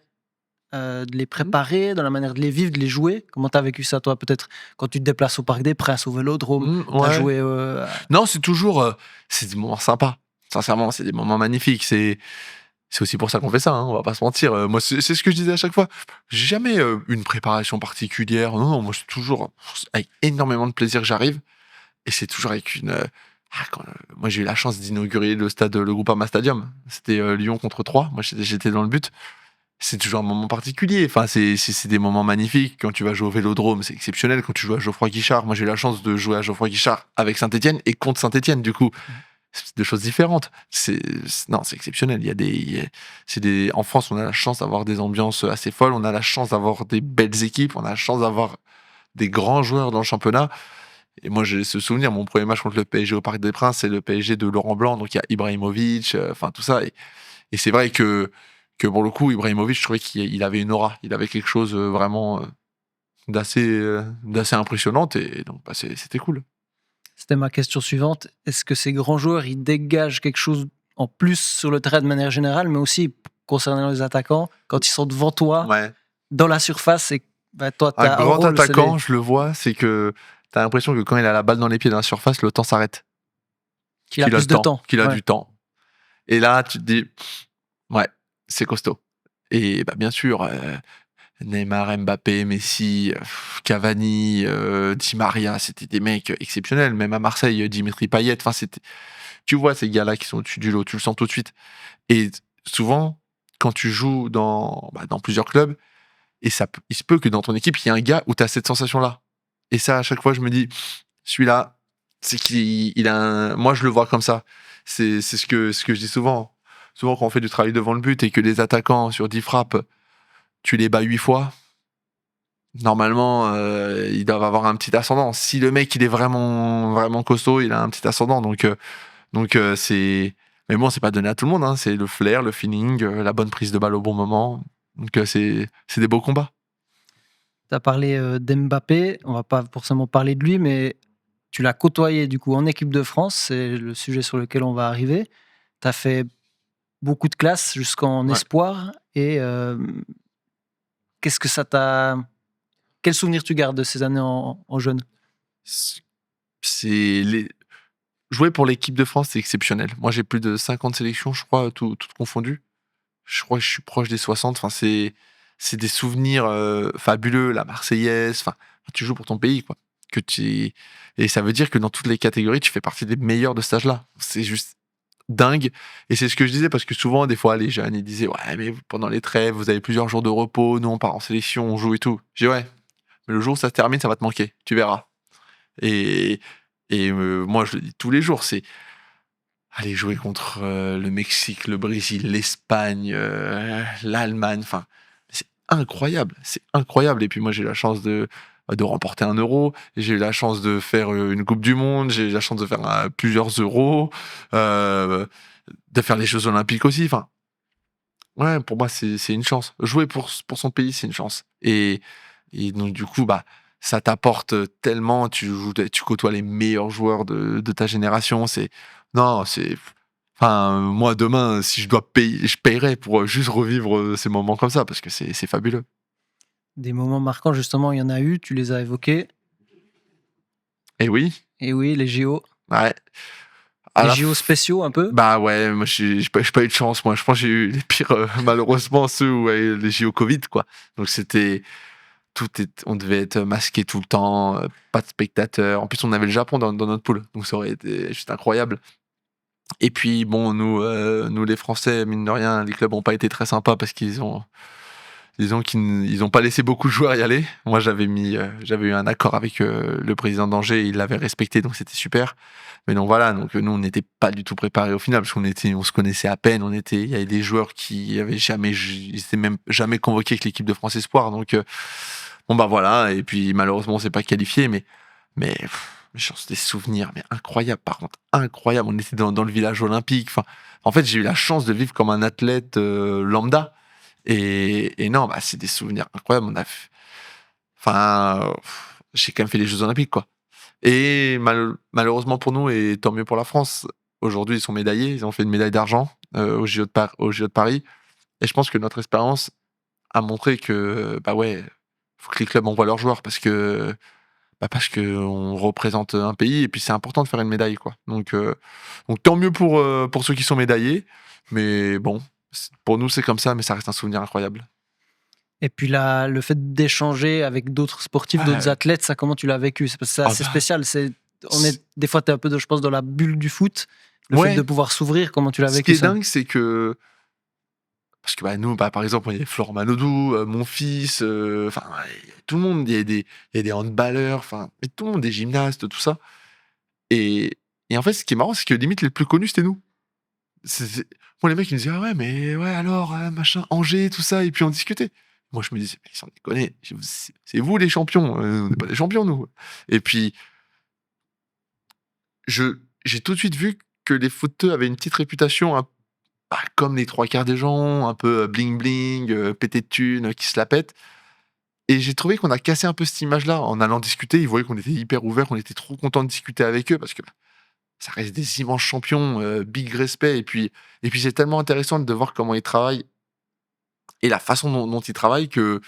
de les préparer, dans la manière de les vivre, de les jouer? Comment tu as vécu ça, toi, peut-être quand tu te déplaces au Parc des Princes, au Vélodrome? Tu as Ouais. joué Non, c'est toujours c'est des moments sympas. Sincèrement, c'est des moments magnifiques. C'est aussi pour ça qu'on fait ça, hein, on va pas se mentir. Moi, c'est ce que je disais à chaque fois. J'ai jamais une préparation particulière. Non, moi, c'est toujours avec énormément de plaisir que j'arrive. Et c'est toujours avec une. Moi, j'ai eu la chance d'inaugurer le stade, le Groupama Stadium. C'était Lyon contre Troyes. Moi, j'étais dans le but. C'est toujours un moment particulier. Enfin, c'est des moments magnifiques. Quand tu vas jouer au Vélodrome, c'est exceptionnel. Quand tu joues à Geoffroy Guichard, moi, j'ai eu la chance de jouer à Geoffroy Guichard avec Saint-Etienne et contre Saint-Etienne, du coup. C'est deux choses différentes. Non, c'est exceptionnel. En France, on a la chance d'avoir des ambiances assez folles. On a la chance d'avoir des belles équipes. On a la chance d'avoir des grands joueurs dans le championnat. Et moi, j'ai ce souvenir, mon premier match contre le PSG au Parc des Princes, c'est le PSG de Laurent Blanc. Donc, il y a Ibrahimovic, enfin, tout ça. Et c'est vrai que pour le coup, Ibrahimovic, je trouvais qu'il avait une aura. Il avait quelque chose vraiment d'assez impressionnante. Et donc, c'était cool. C'était ma question suivante. Est-ce que ces grands joueurs, ils dégagent quelque chose en plus sur le terrain de manière générale, mais aussi concernant les attaquants, quand ils sont devant toi, dans la surface, et toi, tu as un grand attaquant, je le vois, c'est que tu as l'impression que quand il a la balle dans les pieds dans la surface, le temps s'arrête. Qu'il a plus de temps. Qu'il a du temps. Et là, tu te dis, ouais, c'est costaud. Et bien sûr, Neymar, Mbappé, Messi, Cavani, Di Maria, c'était des mecs exceptionnels. Même à Marseille, Dimitri Payet. Enfin, tu vois ces gars-là qui sont au-dessus du lot, tu le sens tout de suite. Et souvent, quand tu joues dans plusieurs clubs, il se peut que dans ton équipe, il y ait un gars où tu as cette sensation-là. Et ça, à chaque fois, je me dis, celui-là, c'est qu'il a moi, je le vois comme ça. C'est ce que je dis souvent. Souvent, quand on fait du travail devant le but et que les attaquants, sur 10 frappes, tu les bats 8 fois, normalement, ils doivent avoir un petit ascendant. Si le mec, il est vraiment, vraiment costaud, il a un petit ascendant. Donc c'est... Mais bon, c'est pas donné à tout le monde. Hein. C'est le flair, le feeling, la bonne prise de balle au bon moment. Donc c'est des beaux combats. Tu as parlé d'Mbappé. On va pas forcément parler de lui, mais tu l'as côtoyé du coup en équipe de France. C'est le sujet sur lequel on va arriver. Tu as fait beaucoup de classes jusqu'en espoir. Et qu'est-ce que ça t'a... Quel souvenir tu gardes de ces années en jeune? Jouer pour l'équipe de France, c'est exceptionnel. Moi, j'ai plus de 50 sélections, je crois, toutes confondues. Je crois que je suis proche des 60. Enfin, c'est des souvenirs fabuleux. La Marseillaise, enfin, tu joues pour ton pays, quoi. Et ça veut dire que dans toutes les catégories, tu fais partie des meilleurs de cet âge-là. C'est juste dingue. Et c'est ce que je disais, parce que souvent, des fois, les jeunes, ils disaient, ouais, mais pendant les trêves, vous avez plusieurs jours de repos, nous, on part en sélection, on joue et tout. Je dis, ouais, mais le jour où ça se termine, ça va te manquer, tu verras. Et, moi, je le dis tous les jours, c'est aller jouer contre le Mexique, le Brésil, l'Espagne, l'Allemagne, enfin, c'est incroyable, c'est incroyable. Et puis moi, j'ai eu la chance de remporter un euro, j'ai eu la chance de faire une Coupe du Monde, j'ai eu la chance de faire plusieurs euros, de faire les Jeux Olympiques aussi. Enfin, ouais, pour moi, c'est une chance. Jouer pour son pays, c'est une chance. Et donc, du coup, bah, ça t'apporte tellement, tu côtoies les meilleurs joueurs de ta génération. Non, enfin, moi, demain, si je dois payer, je paierais pour juste revivre ces moments comme ça, parce que c'est fabuleux. Des moments marquants, justement, il y en a eu, tu les as évoqués. Et oui, Et oui, les JO. ouais. À Les la JO f- spéciaux, un peu. Bah ouais, moi j'ai pas eu de chance. Moi, je pense que j'ai eu les pires, malheureusement, ceux où les JO Covid, quoi. Donc on devait être masqué tout le temps, pas de spectateurs. En plus, on avait le Japon dans notre poule, donc ça aurait été juste incroyable. Et puis bon, nous les Français, mine de rien, les clubs ont pas été très sympas parce disons qu'ils ont pas laissé beaucoup de joueurs y aller. Moi, j'avais eu un accord avec le président d'Angers, il l'avait respecté, donc c'était super. Mais donc voilà, donc nous on n'était pas du tout préparés au final parce on se connaissait à peine. Il y avait des joueurs qui avaient ils étaient même jamais convoqués avec l'équipe de France Espoir. Donc bon bah voilà. Et puis malheureusement on s'est pas qualifié, mais genre, c'est des souvenirs mais incroyables. Par contre, incroyables. On était dans le village olympique. Enfin, en fait, j'ai eu la chance de vivre comme un athlète lambda. Et non, bah c'est des souvenirs incroyables. Enfin, j'ai quand même fait les Jeux Olympiques, quoi. Et malheureusement pour nous, et tant mieux pour la France, aujourd'hui ils sont médaillés, ils ont fait une médaille d'argent aux JO de Paris. Et je pense que notre expérience a montré que bah ouais, faut que les clubs envoient leurs joueurs parce que on représente un pays et puis c'est important de faire une médaille, quoi. Donc tant mieux pour ceux qui sont médaillés, mais bon, pour nous c'est comme ça, mais ça reste un souvenir incroyable. Et puis le fait d'échanger avec d'autres sportifs, d'autres Ouais. athlètes, ça, comment tu l'as vécu? C'est parce que c'est Ah assez bah, spécial. Des fois, tu es un peu, je pense, dans la bulle du foot. Le fait ouais. de pouvoir s'ouvrir, comment tu l'as Ce qui vécu, est ça? dingue, c'est que parce que bah, nous, bah, par exemple, il y avait Florent Manodou, mon fils, enfin, ouais, tout le monde, il y a des handballeurs, enfin, mais tout le monde, des gymnastes, tout ça. Et en fait, ce qui est marrant, c'est que limite, les plus connus, c'était nous. Moi, les mecs, ils me disaient, ah ouais, mais ouais, alors, machin, Angers, tout ça, et puis on discutait. Moi, je me disais, mais sans déconner, c'est vous les champions, on n'est pas des champions, nous. Et puis, j'ai tout de suite vu que les footeux avaient une petite réputation comme les trois quarts des gens, un peu bling bling, pété de thunes, qui se la pètent. Et j'ai trouvé qu'on a cassé un peu cette image-là en allant discuter. Ils voyaient qu'on était hyper ouverts, qu'on était trop contents de discuter avec eux parce que ça reste des immenses champions, big respect. Et puis c'est tellement intéressant de voir comment ils travaillent et la façon dont ils travaillent que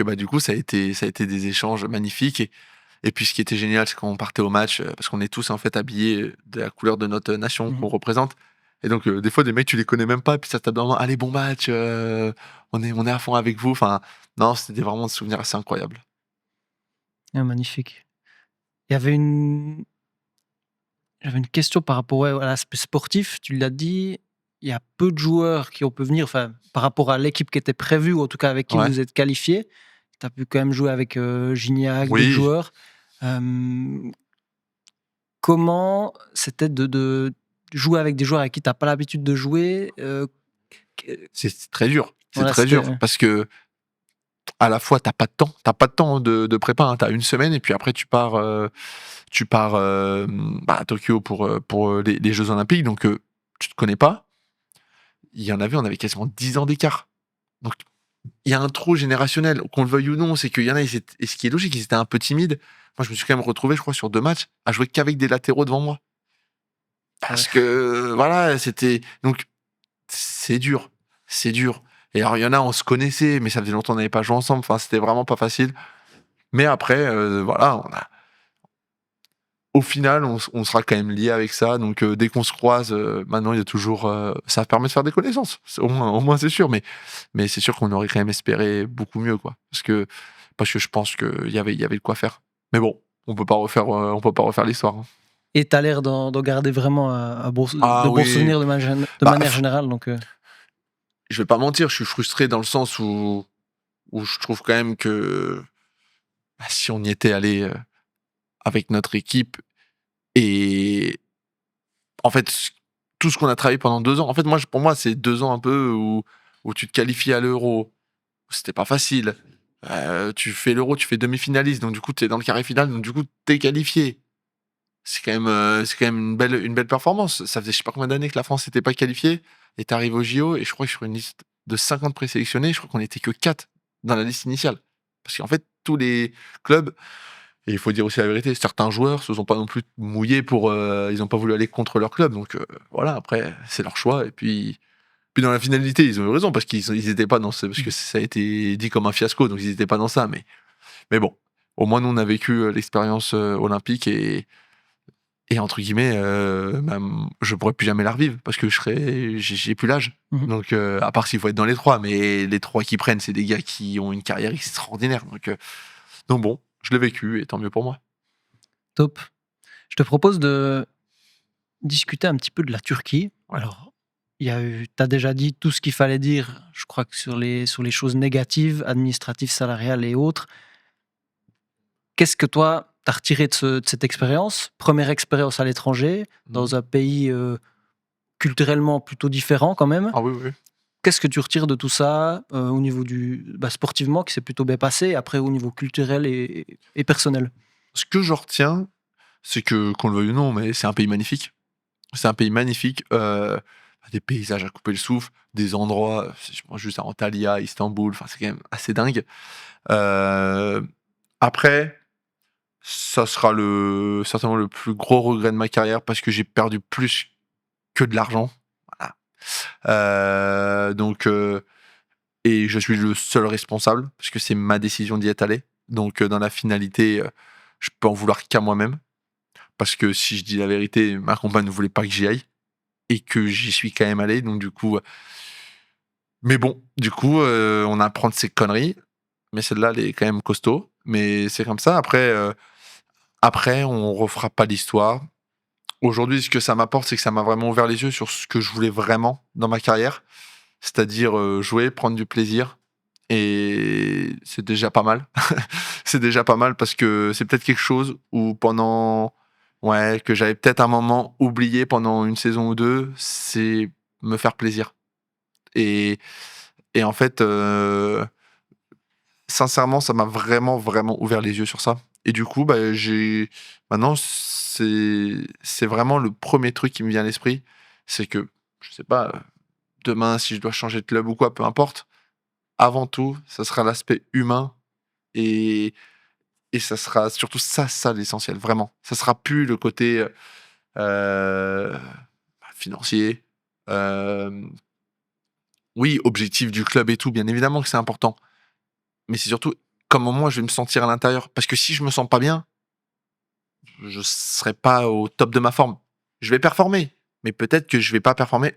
bah, du coup, ça a été des échanges magnifiques. Et puis ce qui était génial, c'est quand on partait au match, parce qu'on est tous en fait habillés de la couleur de notre nation qu'on Mhm. représente. Et donc des fois des mecs tu les connais même pas, puis ça tape dans la main, allez bon match, on est à fond avec vous. Enfin non, c'était vraiment des souvenirs assez incroyables. Ah, magnifique. Il y avait J'avais une question par rapport à l'aspect sportif. Tu l'as dit, il y a peu de joueurs qui ont pu venir, enfin, par rapport à l'équipe qui était prévue, ou en tout cas avec qui Ouais. vous êtes qualifié. Tu as pu quand même jouer avec Gignac, d'autres Oui. joueurs. Comment c'était de jouer avec des joueurs avec qui tu n'as pas l'habitude de jouer C'est très dur. C'est voilà, très dur parce que à la fois t'as pas de temps, de prépa. Hein. T'as une semaine et puis après tu pars à Tokyo pour les Jeux Olympiques. Donc tu te connais pas. Il y en avait, on avait quasiment 10 ans d'écart. Donc il y a un trou générationnel, qu'on le veuille ou non, c'est qu'il y en a, et ce qui est logique, ils étaient un peu timides. Moi, je me suis quand même retrouvé, je crois, sur 2 matchs, à jouer qu'avec des latéraux devant moi. Parce que, voilà, donc, c'est dur. C'est dur. Et alors, il y en a, on se connaissait, mais ça faisait longtemps qu'on n'avait pas joué ensemble. Enfin, c'était vraiment pas facile. Mais après, voilà, au final, on sera quand même liés avec ça. Donc, dès qu'on se croise, maintenant, il y a toujours. Ça permet de faire des connaissances. Au moins c'est sûr. Mais c'est sûr qu'on aurait quand même espéré beaucoup mieux, quoi. Parce que parce que je pense qu'il y avait de quoi faire. Mais bon, on peut pas refaire l'histoire, hein. Et tu as l'air d'en garder vraiment de bons Oui, souvenirs de bah, manière générale. Donc, je vais pas mentir, je suis frustré dans le sens où je trouve quand même que si on y était allé avec notre équipe et en fait, tout ce qu'on a travaillé pendant 2 ans, en fait, pour moi, c'est 2 ans un peu où tu te qualifies à l'Euro. C'était pas facile. Tu fais l'Euro, tu fais demi-finaliste, donc du coup, tu es dans le carré final, donc du coup, tu es qualifié. C'est quand même une belle performance. Ça faisait je sais pas combien d'années que la France n'était pas qualifiée et tu arrives au JO et je crois que sur une liste de 50 présélectionnés, je crois qu'on était que 4 dans la liste initiale. Parce qu'en fait, tous les clubs et il faut dire aussi la vérité, certains joueurs se sont pas non plus mouillés ils ont pas voulu aller contre leur club, donc voilà, après, c'est leur choix. Et puis dans la finalité, ils ont eu raison parce ils étaient pas dans parce que ça a été dit comme un fiasco, donc ils étaient pas dans ça. Mais bon, au moins nous on a vécu l'expérience olympique et entre guillemets, je pourrais plus jamais la revivre parce que j'ai plus l'âge. Mhm. Donc à part s'il faut être dans les 3, mais les 3 qui prennent, c'est des gars qui ont une carrière extraordinaire. Donc bon, je l'ai vécu et tant mieux pour moi. top. Je te propose de discuter un petit peu de la Turquie. Ouais. Alors, tu as déjà dit tout ce qu'il fallait dire, je crois que sur les choses négatives, administratives, salariales et autres. Qu'est-ce que toi, tu as retiré de cette expérience? Première expérience à l'étranger, dans un pays culturellement plutôt différent quand même. Ah oui, oui. Qu'est-ce que tu retires de tout ça au niveau sportivement, qui s'est plutôt bien passé, après au niveau culturel et personnel? Ce que je retiens, c'est que, qu'on le veuille ou non, mais c'est un pays magnifique. C'est un pays magnifique, des paysages à couper le souffle, des endroits, je pense juste à Antalya, Istanbul, enfin c'est quand même assez dingue. Après, ça sera certainement le plus gros regret de ma carrière parce que j'ai perdu plus que de l'argent. Voilà. Et je suis le seul responsable parce que c'est ma décision d'y être allé. Donc dans la finalité, je peux en vouloir qu'à moi-même. Parce que si je dis la vérité, ma compagne ne voulait pas que j'y aille et que j'y suis quand même allé. Donc du coup, mais bon, du coup, on apprend de ces conneries. Mais celle-là, elle est quand même costaud. Mais c'est comme ça. Après, on refera pas l'histoire. Aujourd'hui, ce que ça m'apporte, c'est que ça m'a vraiment ouvert les yeux sur ce que je voulais vraiment dans ma carrière. C'est-à-dire jouer, prendre du plaisir. Et c'est déjà pas mal. C'est déjà pas mal parce que c'est peut-être quelque chose où que j'avais peut-être un moment oublié pendant une saison ou deux, c'est me faire plaisir. Et, et en fait, sincèrement, ça m'a vraiment, vraiment ouvert les yeux sur ça. Et du coup, maintenant, c'est vraiment le premier truc qui me vient à l'esprit. C'est que, je sais pas, demain, si je dois changer de club ou quoi, peu importe, avant tout, ça sera l'aspect humain et, et ça sera surtout ça l'essentiel, vraiment. Ça sera plus le côté euh, financier. Euh, oui, objectif du club et tout, bien évidemment que c'est important. Mais c'est surtout comment moi je vais me sentir à l'intérieur. Parce que si je me sens pas bien, je serai pas au top de ma forme. Je vais performer, mais peut-être que je vais pas performer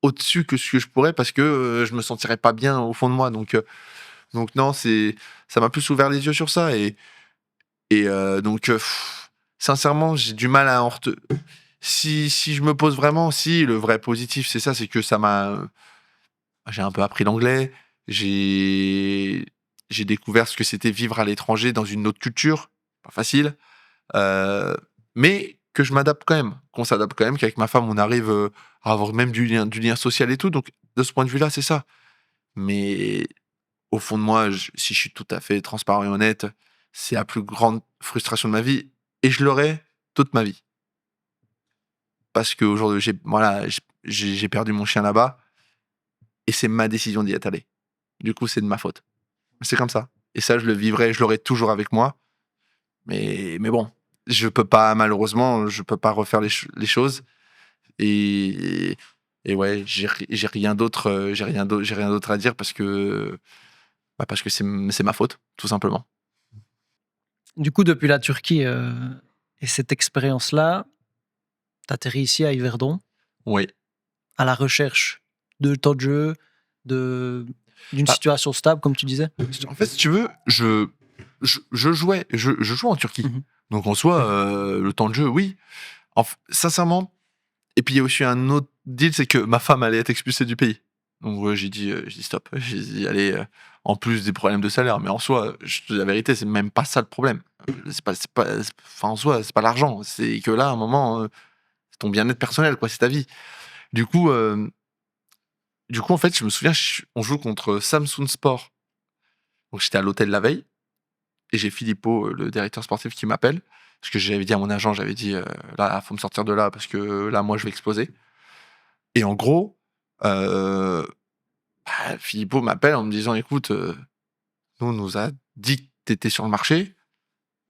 au-dessus que ce que je pourrais parce que je me sentirais pas bien au fond de moi. Donc non, ça m'a plus ouvert les yeux sur ça sincèrement, j'ai du mal à si je me pose vraiment, si le vrai positif c'est ça, c'est que j'ai un peu appris l'anglais, j'ai j'ai découvert ce que c'était vivre à l'étranger dans une autre culture, pas facile, euh, mais que je m'adapte quand même, qu'on s'adapte quand même, qu'avec ma femme on arrive à avoir même du lien social et tout. Donc de ce point de vue-là, c'est ça. Mais au fond de moi, si je suis tout à fait transparent et honnête, c'est la plus grande frustration de ma vie et je l'aurai toute ma vie. Parce qu'aujourd'hui, j'ai perdu mon chien là-bas et c'est ma décision d'y être allé. Du coup, c'est de ma faute. C'est comme ça. Et ça, je le vivrai, je l'aurai toujours avec moi. Mais bon, malheureusement, je peux pas refaire les choses. Et, et ouais, j'ai rien d'autre, j'ai rien d'autre à dire parce que c'est ma faute, tout simplement. Du coup, depuis la Turquie et cette expérience-là, tu atterris ici à Yverdon, Oui. à la recherche de temps de jeu, de d'une Bah, situation stable, comme tu disais. En fait, si tu veux, je jouais en Turquie. Mhm. Donc en soi, le temps de jeu, oui. Sincèrement, et puis il y a aussi un autre deal, c'est que ma femme allait être expulsée du pays. Donc j'ai dit stop. J'ai dit allez, en plus des problèmes de salaire, mais en soi, la vérité, c'est même pas ça le problème. Enfin en soi, c'est pas l'argent. C'est que là, à un moment, c'est ton bien-être personnel, quoi, c'est ta vie. Du coup, en fait, je me souviens, on joue contre Samsung Sport. Donc j'étais à l'hôtel la veille et j'ai Filippo, le directeur sportif, qui m'appelle parce que j'avais dit à mon agent, j'avais dit là, faut me sortir de là parce que là, moi, je vais exploser. Et en gros, Filippo m'appelle en me disant écoute, nous, on nous a dit que t'étais sur le marché,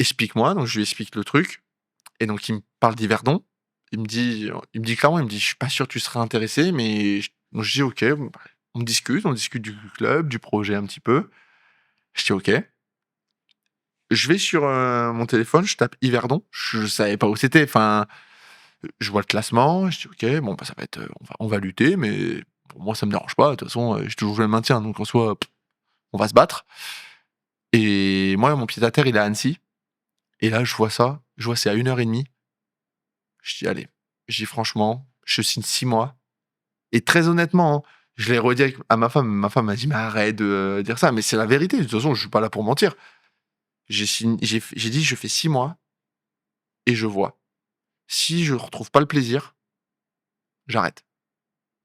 explique-moi. Donc je lui explique le truc et donc il me parle d'Yverdon. Il me dit clairement, il me dit je suis pas sûr que tu serais intéressé, mais donc je dis ok, bon, bah, on discute du club, du projet un petit peu. Je dis ok. Je vais sur mon téléphone, je tape Yverdon, je savais pas où c'était. Enfin, je vois le classement, je dis ok, bon bah ça va être, on va lutter, mais pour moi ça me dérange pas. De toute façon, j'ai toujours joué le maintien, donc en soi, on va se battre. Et moi, mon pied à terre, il est à Annecy. Et là, je vois ça, c'est à 1h30. Je dis allez, je dis franchement, je signe 6 mois. Et très honnêtement, hein, je l'ai redit à ma femme. Ma femme m'a dit mais arrête de dire ça, mais c'est la vérité. De toute façon, je suis pas là pour mentir. J'ai dit je fais 6 mois et je vois. Si je retrouve pas le plaisir, j'arrête.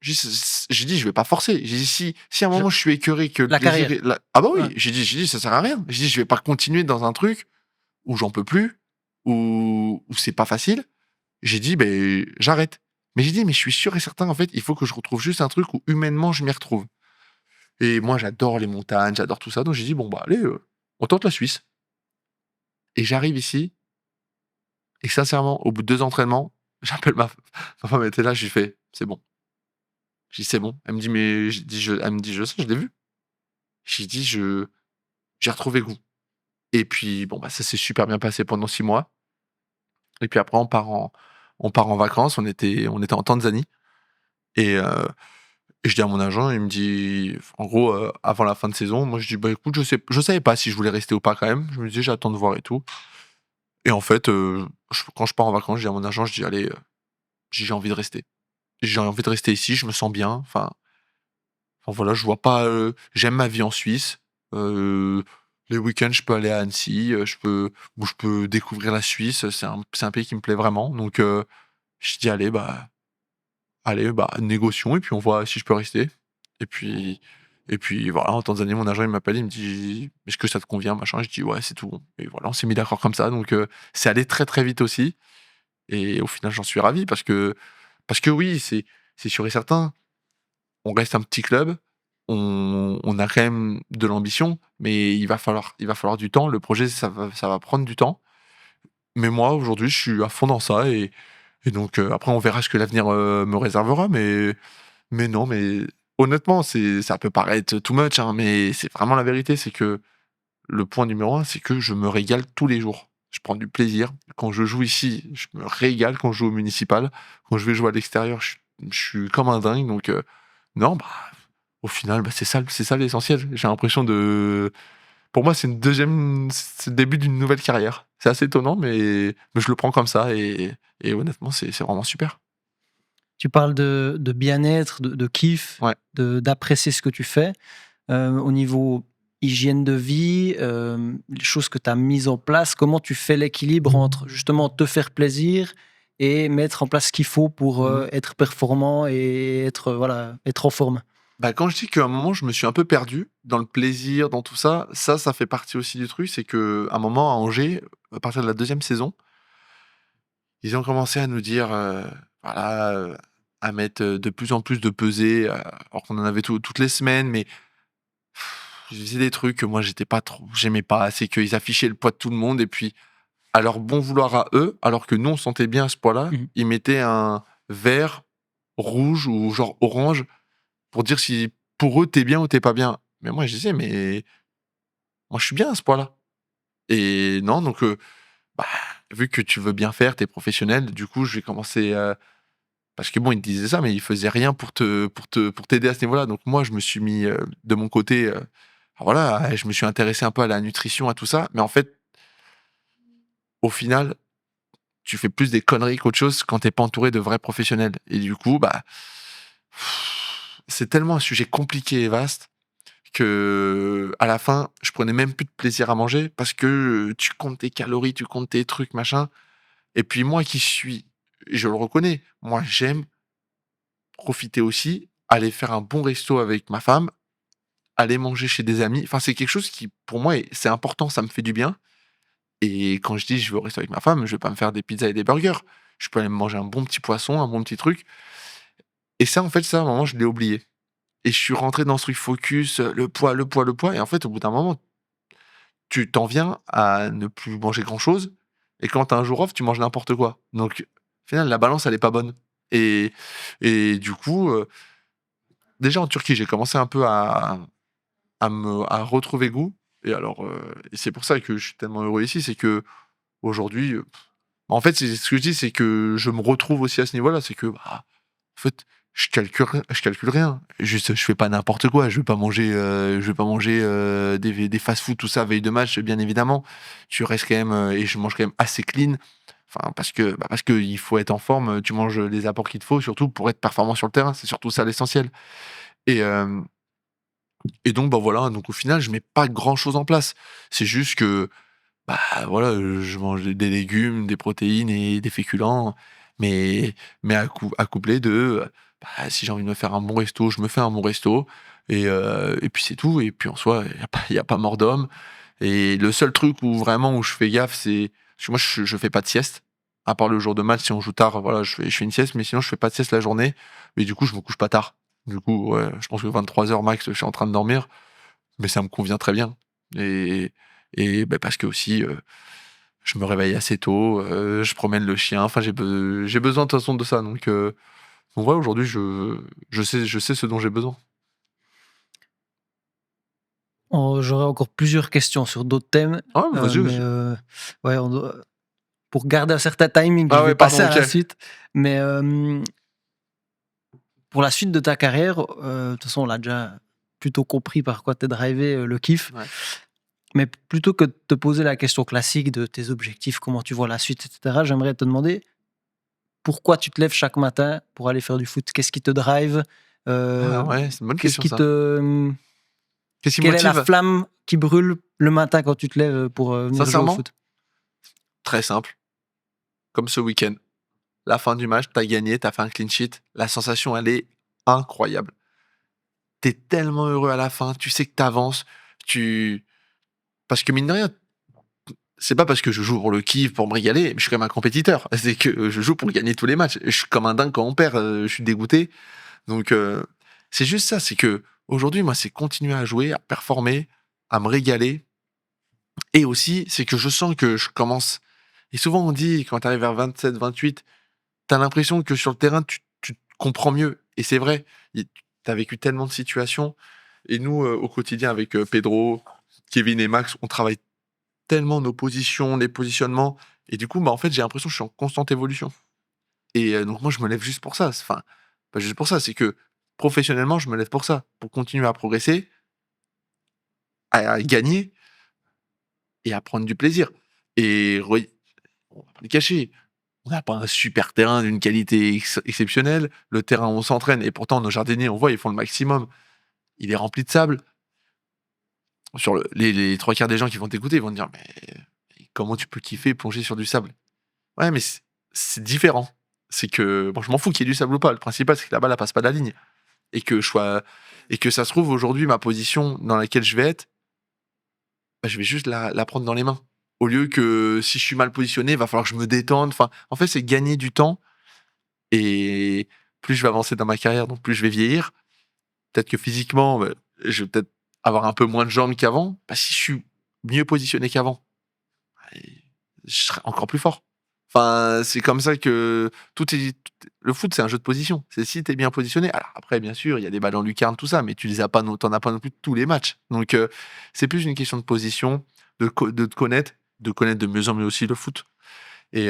J'ai dit je vais pas forcer. J'ai dit si à un moment je suis écœuré que le La plaisir carrière. ah bah oui, Ouais. j'ai dit ça sert à rien. J'ai dit je vais pas continuer dans un truc où j'en peux plus, où c'est pas facile. J'ai dit ben j'arrête. Mais j'ai dit mais je suis sûr et certain en fait, il faut que je retrouve juste un truc où humainement je m'y retrouve. Et moi j'adore les montagnes, j'adore tout ça, donc j'ai dit bon bah allez, on tente la Suisse. Et j'arrive ici et sincèrement, au bout de 2 entraînements, j'appelle ma femme, elle était là, je lui fais: «C'est bon». Je dis: «C'est bon». Elle me dit: «Mais» elle me dit: «Je sais, je l'ai vu». J'ai dit: J'ai retrouvé le goût». Et puis bon, bah, ça s'est super bien passé pendant 6 mois. Et puis après on part en vacances, on était en Tanzanie et je dis à mon agent, il me dit en gros, avant la fin de saison, moi je dis: «Bah, écoute, je savais pas si je voulais rester ou pas quand même». Je me disais: «J'attends de voir et tout». Et en fait, quand je pars en vacances, je dis à mon agent, je dis: «Allez, j'ai envie de rester. J'ai envie de rester ici, je me sens bien». Enfin voilà, je vois pas, j'aime ma vie en Suisse. Heu, les week-ends, je peux aller à Annecy, je peux découvrir la Suisse, c'est un pays qui me plaît vraiment. Donc je dis: allez, bah, négocions et puis on voit si je peux rester». Et puis voilà, en Tanzanie, mon agent, il m'appelle, il me dit: «Est-ce que ça te convient?» machin. Je dis: «Ouais, c'est tout bon». Et voilà, on s'est mis d'accord comme ça. Donc c'est allé très, très vite aussi. Et au final, j'en suis ravi parce que oui, c'est sûr et certain, on reste un petit club, on a quand même de l'ambition, mais il va falloir du temps. Le projet, ça va prendre du temps. Mais moi, aujourd'hui, je suis à fond dans ça et donc après on verra ce que l'avenir, me réservera, mais non, mais honnêtement, ça peut paraître too much, hein, mais c'est vraiment la vérité. C'est que le point numéro un, c'est que je me régale tous les jours. Je prends du plaisir. Quand je joue ici, je me régale quand je joue au municipal. Quand je vais jouer à l'extérieur, je suis comme un dingue. Donc non, bah, au final, bah, c'est ça l'essentiel. J'ai l'impression de pour moi, c'est le début d'une nouvelle carrière. C'est assez étonnant, mais je le prends comme ça et honnêtement, c'est vraiment super. Tu parles de bien-être, de kiff, Ouais. d'apprécier ce que tu fais. Au niveau hygiène de vie, les choses que tu as mises en place, comment tu fais l'équilibre entre justement te faire plaisir et mettre en place ce qu'il faut pour Mmh. être performant et être, voilà, être en forme? Bah, quand je dis qu'à un moment, je me suis un peu perdu dans le plaisir, dans tout ça, ça fait partie aussi du truc. C'est qu'à un moment, à Angers, à partir de la deuxième saison, ils ont commencé à nous dire, voilà, à mettre, de plus en plus de pesées, alors qu'on en avait toutes les semaines, mais ils faisaient des trucs que moi j'aimais pas. C'est qu'ils affichaient le poids de tout le monde et puis, à leur bon vouloir à eux, alors que nous, on sentait bien ce poids-là, Mmh. ils mettaient un vert, rouge ou genre orange pour dire si pour eux, t'es bien ou t'es pas bien. Mais moi, je disais: «Mais moi, je suis bien à ce poids-là». Et non, donc bah, vu que tu veux bien faire, tu es professionnel, du coup, j'ai commencé, Parce que bon, il te disait ça, mais il faisait rien pour t'aider à ce niveau-là. Donc moi, je me suis mis de mon côté, voilà, je me suis intéressé un peu à la nutrition, à tout ça. Mais en fait, au final, tu fais plus des conneries qu'autre chose quand t'es pas entouré de vrais professionnels. Et du coup, bah, c'est tellement un sujet compliqué et vaste que à la fin, je prenais même plus de plaisir à manger parce que tu comptes tes calories, tu comptes tes trucs, machin. Et puis moi qui suis, je le reconnais, moi j'aime profiter aussi, aller faire un bon resto avec ma femme, aller manger chez des amis. Enfin, c'est quelque chose qui, pour moi, c'est important, ça me fait du bien. Et quand je dis je vais au resto avec ma femme, je vais pas me faire des pizzas et des burgers. Je peux aller me manger un bon petit poisson, un bon petit truc. Et ça, en fait, ça, à un moment, je l'ai oublié. Et je suis rentré dans ce truc focus, le poids, le poids, le poids. Et en fait, au bout d'un moment, tu t'en viens à ne plus manger grand-chose. Et quand tu as un jour off, tu manges n'importe quoi. Donc, au final, la balance, elle est pas bonne. Et, et du coup, déjà en Turquie, j'ai commencé un peu à retrouver goût. Et alors, et c'est pour ça que je suis tellement heureux ici, c'est que aujourd'hui, en fait, c'est ce que je dis, c'est que je me retrouve aussi à ce niveau-là. C'est que, bah, en fait, je calcule rien. Juste, je fais pas n'importe quoi. Je vais pas manger des fast-food, tout ça, veille de match, bien évidemment. Je reste quand même, et je mange quand même assez clean. Enfin, parce que il faut être en forme. Tu manges les apports qu'il te faut, surtout pour être performant sur le terrain. C'est surtout ça l'essentiel. Et, donc, bah voilà. Donc, au final, je mets pas grand-chose en place. C'est juste que, bah voilà, je mange des légumes, des protéines et des féculents, mais accouplé de, bah, si j'ai envie de me faire un bon resto, je me fais un bon resto et puis c'est tout. Et puis en soi, il y a pas mort d'homme. Et le seul truc où je fais gaffe, c'est parce que moi je fais pas de sieste. À part le jour de match, si on joue tard, voilà, je fais une sieste, mais sinon je fais pas de sieste la journée. Mais du coup, je me couche pas tard. Du coup, ouais, je pense que 23 heures max, je suis en train de dormir, mais ça me convient très bien. Et bah, parce que aussi, je me réveille assez tôt, je promène le chien, enfin j'ai besoin de toute façon de ça. Donc voilà, aujourd'hui je sais ce dont j'ai besoin. J'aurais encore plusieurs questions sur d'autres thèmes, Ah vas-y, mais vas-y. ouais, pour garder un certain timing, je Ah vais ouais, pardon, passer à OK. la suite. Mais pour la suite de ta carrière, de toute façon, on l'a déjà plutôt compris par quoi t'es drivé, le kiff. Ouais. Mais plutôt que de te poser la question classique de tes objectifs, comment tu vois la suite, etc., j'aimerais te demander pourquoi tu te lèves chaque matin pour aller faire du foot? Qu'est-ce qui te drive? Ah Euh, ouais, c'est une bonne qu'est-ce question qui ça. te, Qu'est-ce qui me quelle est la motive? flamme qui brûle le matin quand tu te lèves pour venir jouer au Sincèrement, foot? très simple, comme ce week-end. La fin du match, tu gagné, t'as fait un clean sheet, la sensation elle est incroyable. T'es tellement heureux à la fin, tu sais que t'avances, tu parce que mine de rien, c'est pas parce que je joue pour le kiff, pour me régaler, mais je suis quand même un compétiteur. C'est que je joue pour gagner tous les matchs. Je suis comme un dingue quand on perd, je suis dégoûté. Donc, c'est juste ça, c'est que aujourd'hui, moi, c'est continuer à jouer, à performer, à me régaler. Et aussi, c'est que je sens que je commence. Et souvent, on dit, quand tu arrives vers 27, 28, tu as l'impression que sur le terrain, tu te comprends mieux. Et c'est vrai, tu as vécu tellement de situations. Et nous, au quotidien, avec Pedro, Kevin et Max, on travaille tellement nos positions, les positionnements. Et du coup, bah, en fait, j'ai l'impression que je suis en constante évolution. Et donc, moi, je me lève juste pour ça. Enfin, pas juste pour ça, c'est que professionnellement, je me lève pour ça, pour continuer à progresser, à gagner et à prendre du plaisir. Et on va pas le cacher, on n'a pas un super terrain d'une qualité exceptionnelle. Le terrain où on s'entraîne, et pourtant, nos jardiniers, on voit, ils font le maximum. Il est rempli de sable. Sur les trois quarts des gens qui vont t'écouter, ils vont te dire, mais comment tu peux kiffer plonger sur du sable? Ouais, mais c'est différent. C'est que, bon, je m'en fous qu'il y ait du sable ou pas. Le principal, c'est que la balle, elle passe pas la ligne. Et que ça se trouve, aujourd'hui, ma position dans laquelle je vais être, bah, je vais juste la prendre dans les mains. Au lieu que si je suis mal positionné, il va falloir que je me détende. Enfin, en fait, c'est gagner du temps. Et plus je vais avancer dans ma carrière, donc plus je vais vieillir. Peut-être que physiquement, bah, je vais peut-être avoir un peu moins de jambes qu'avant. Bah, si je suis mieux positionné qu'avant, je serai encore plus fort. Enfin, c'est comme ça que le foot, c'est un jeu de position. C'est si tu es bien positionné. Alors après, bien sûr, il y a des balles en lucarne, tout ça, mais tu les as pas, t'en as pas non plus tous les matchs. Donc, c'est plus une question de position, de te connaître, de connaître de mieux en mieux aussi le foot. Et,